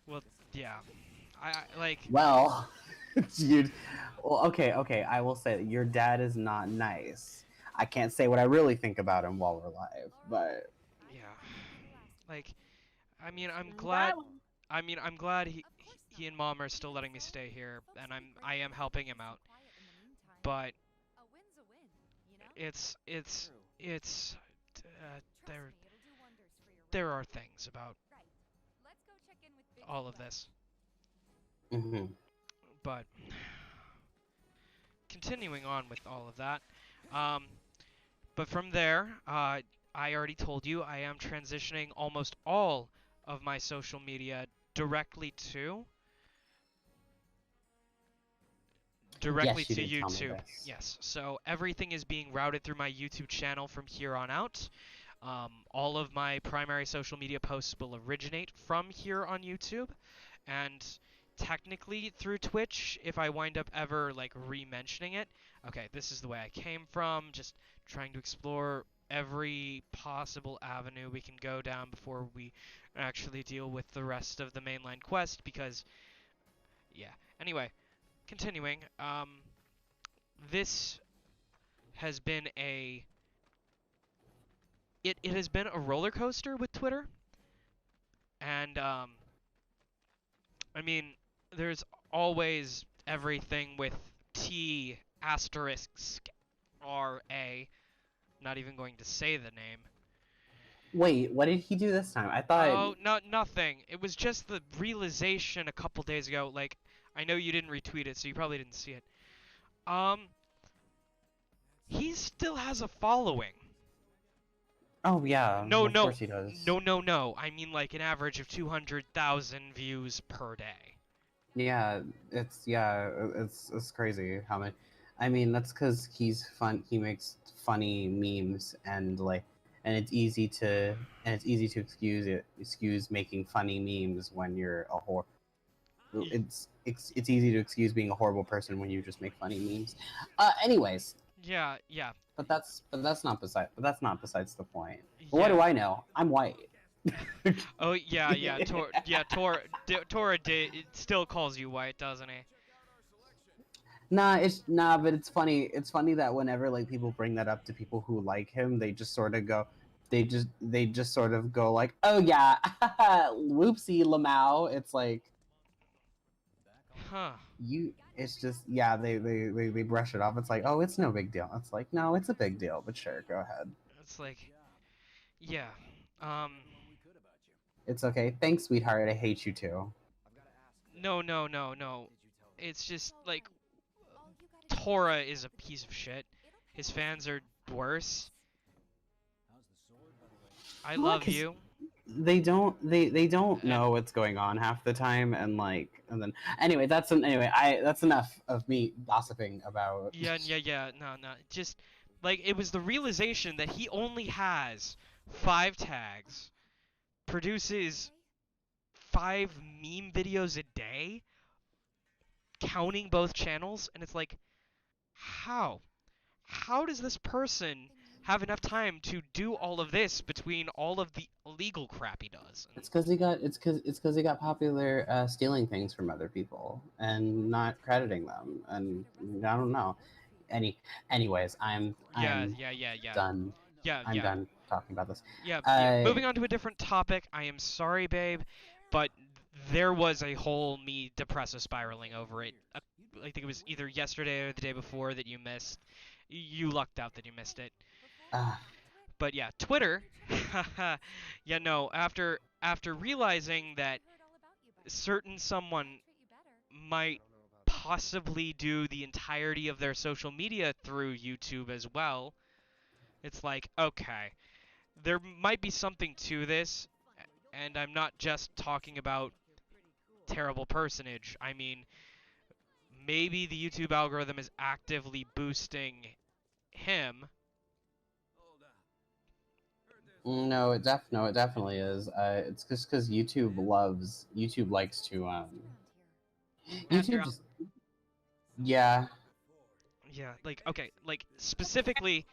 Well, yeah. I like. Well, dude. Well, okay. I will say that your dad is not nice. I can't say what I really think about him while we're live, but Yeah. Like, I mean, I'm glad. I'm glad he and Mom are still letting me stay here, and I am helping him out. But it's there are things about all of this. Mm-hmm. But continuing on with all of that, but from there, I already told you I am transitioning almost all of my social media directly to Yes, you did tell me YouTube. this. Yes, so everything is being routed through my YouTube channel from here on out. All of my primary social media posts will originate from here on YouTube, and technically through Twitch if I wind up ever like re-mentioning it. Okay, this is the way I came from, just trying to explore every possible avenue we can go down before we actually deal with the rest of the mainline quest, because yeah. Anyway, continuing, this has been it has been a roller coaster with Twitter, and I mean, there's always everything with T asterisk RA. Not even going to say the name. Wait, what did he do this time? I thought. Oh, nothing. It was just the realization a couple days ago. Like, I know you didn't retweet it, so you probably didn't see it. He still has a following. Oh yeah, No, of course he does. No. I mean like an average of 200,000 views per day. Yeah, it's crazy how many. I mean, that's because he's fun. He makes funny memes and it's easy to excuse making funny memes when you're a whore. It's easy to excuse being a horrible person when you just make funny memes. Anyways. Yeah. But that's not besides the point. Yeah. What do I know? I'm white. Oh yeah. Tora still calls you white, doesn't he? But it's funny. It's funny that whenever like people bring that up to people who like him, they just sort of go, like, oh yeah, whoopsie Lamau. It's like, huh? It's just they brush it off. It's like, oh, it's no big deal. It's like, no, it's a big deal. But sure, go ahead. It's like, yeah, It's okay. Thanks, sweetheart. I hate you too. No. It's just like Tora is a piece of shit. His fans are worse. I love you. They don't know what's going on half the time, and then anyway, that's enough of me gossiping about. Yeah. No. Just like it was the realization that he only has 5 tags, produces 5 meme videos a day, counting both channels, and it's like, how does this person have enough time to do all of this between all of the illegal crap he does. It's because he got popular stealing things from other people and not crediting them, and I don't know. Anyways, I'm Yeah. done. Yeah. I'm done talking about this. Yeah. Moving on to a different topic. I am sorry, babe, but there was a whole me depressive spiraling over it. I think it was either yesterday or the day before that you missed. You lucked out that you missed it. But yeah, Twitter. Yeah, no. After realizing that certain someone might possibly do the entirety of their social media through YouTube as well, it's like, okay, there might be something to this, and I'm not just talking about terrible personage. I mean, maybe the YouTube algorithm is actively boosting him. No, it definitely is. It's just because YouTube likes to YouTube just, yeah. Yeah, like, okay, like, specifically,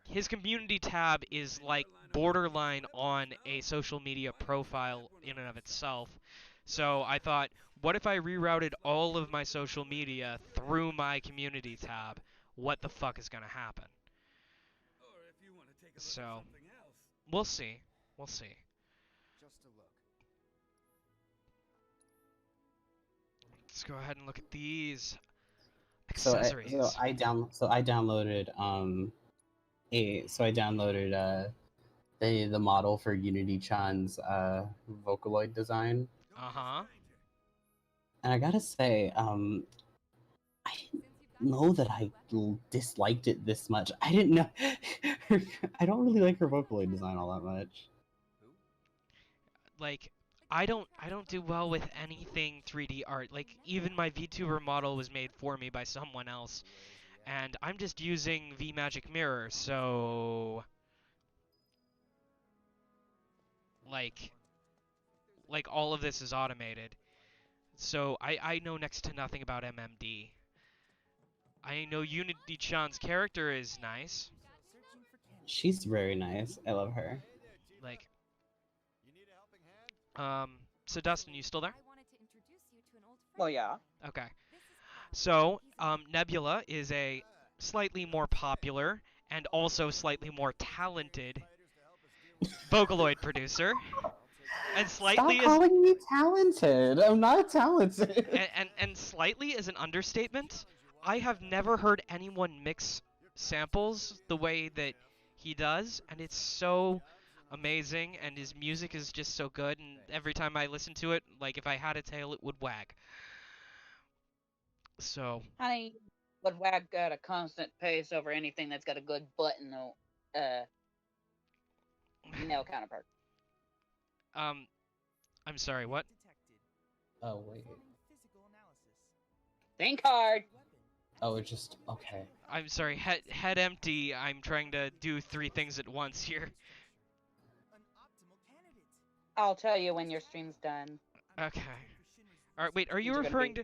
his community tab is, like, borderline on a social media profile in and of itself. So I thought, what if I rerouted all of my social media through my community tab? What the fuck is gonna happen? So, we'll see. We'll see. Just a look. Let's go ahead and look at these So accessories. I downloaded the model for Unity-chan's Vocaloid design. Uh-huh. And I gotta say, I didn't know that I disliked it this much. I didn't know. I don't really like her Vocaloid design all that much. Like, I don't do well with anything 3D art. Like, even my VTuber model was made for me by someone else, and I'm just using VMagic Mirror, so like all of this is automated. So I know next to nothing about MMD. I know Unity-chan's character is nice. She's very nice. I love her. Like, so Dustin, you still there? Well, yeah. Okay. So, Nebula is a slightly more popular and also slightly more talented Vocaloid producer. And slightly Stop calling me talented. I'm not talented. And slightly is an understatement. I have never heard anyone mix samples the way that he does, and it's so amazing, and his music is just so good, and every time I listen to it, like, if I had a tail, it would wag. So... Honey would wag at a constant pace over anything that's got a good button, male counterpart. I'm sorry, what? Oh, wait. Think hard! Oh, it's just... okay. I'm sorry, head empty. I'm trying to do 3 things at once here. I'll tell you when your stream's done. Okay. Alright, wait, are you referring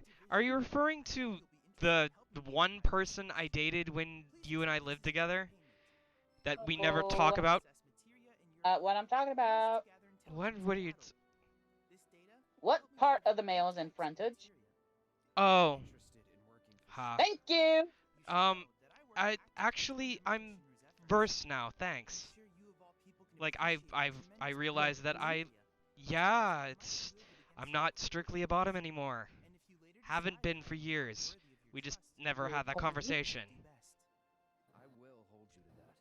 to the one person I dated when you and I lived together? That we never talk about? What I'm talking about. What are you... What part of the male is in frontage? Oh. Ha. Thank you! I'm versed now, thanks. Like, I realized that I'm not strictly a bottom anymore. Haven't been for years. We just never had that conversation. I will hold you to that.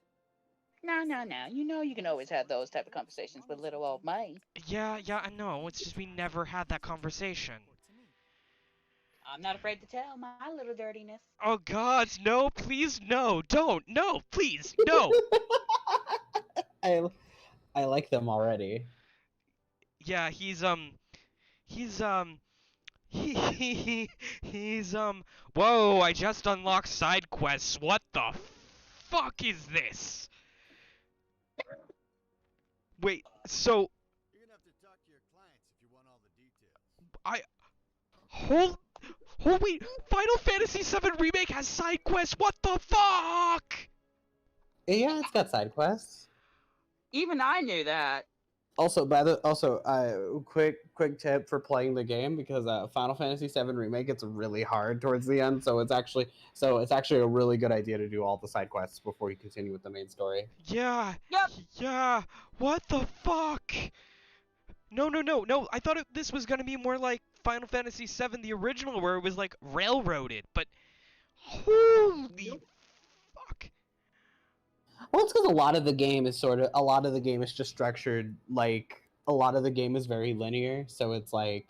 No. You know you can always have those type of conversations with little old me. Yeah, I know. It's just we never had that conversation. I'm not afraid to tell my little dirtiness. Oh God, no, please, no, don't, no, please, no. I like them already. Yeah, he's whoa, I just unlocked side quests. What the fuck is this? Wait, so You're gonna have to talk to your clients if you want all the details. Wait, Final Fantasy VII Remake has side quests. What the fuck? Yeah, it's got side quests. Even I knew that. Also, quick tip for playing the game, because Final Fantasy VII Remake gets really hard towards the end, so it's actually a really good idea to do all the side quests before you continue with the main story. Yeah. Yep. Yeah. What the fuck? No. I thought this was gonna be more like Final Fantasy VII, the original, where it was like railroaded. But holy fuck. Well, it's because a lot of the game is just structured like a lot of the game is very linear, so it's like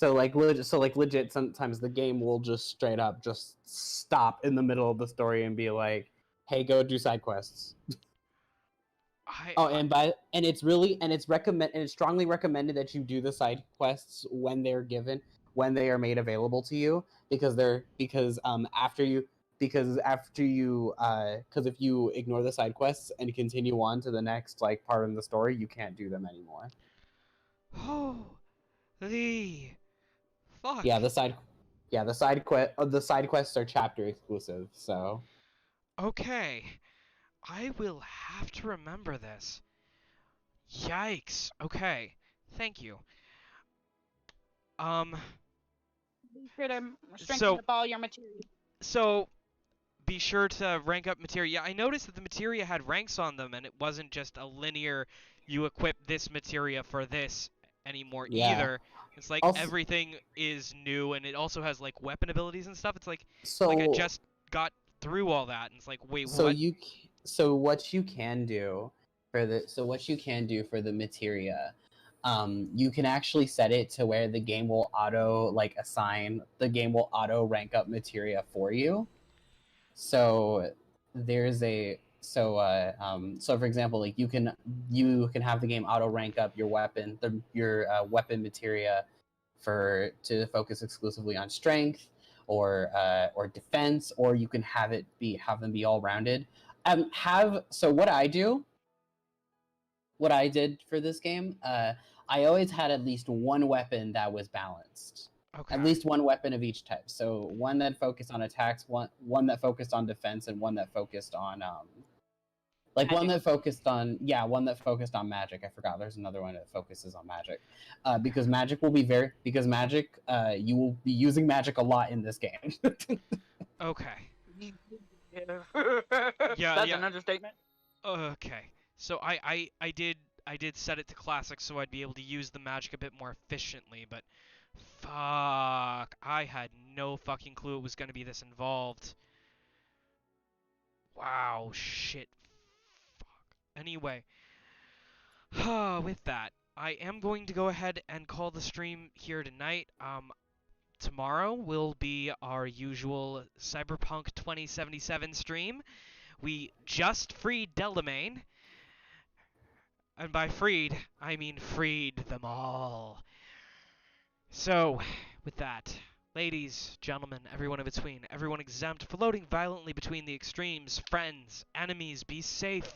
legit sometimes the game will just straight up just stop in the middle of the story and be like, "Hey, go do side quests." It's strongly recommended that you do the side quests when they are made available to you, because if you ignore the side quests and continue on to the next like part of the story, you can't do them anymore. Holy fuck. Yeah, the side quests are chapter exclusive, so. Okay. I will have to remember this. Yikes. Okay. Thank you. Be sure to strengthen up all your material. So be sure to rank up materia. Yeah, I noticed that the materia had ranks on them, and it wasn't just a linear, you equip this materia for this anymore either. It's like everything is new, and it also has like weapon abilities and stuff. It's like I just got through all that, and it's like, wait, what? What you can do for the materia, you can actually set it to where the game will auto rank up materia for you. So there's so for example, like you can have the game auto rank up your weapon materia to focus exclusively on strength or defense, or you can have them be all rounded. What I did for this game, I always had at least one weapon that was balanced. Okay. At least one weapon of each type. So one that focused on attacks, one that focused on defense, and one that focused on one that focused on magic. I forgot there's another one that focuses on magic. Because magic you will be using magic a lot in this game. Okay. That's an understatement. Okay. So I did set it to classic so I'd be able to use the magic a bit more efficiently, but fuck, I had no fucking clue it was going to be this involved. Wow, shit. Fuck. Anyway, with that, I am going to go ahead and call the stream here tonight. Tomorrow will be our usual Cyberpunk 2077 stream. We just freed Delamain. And by freed, I mean freed them all. So, with that, ladies, gentlemen, everyone in between, everyone exempt, floating violently between the extremes, friends, enemies, be safe.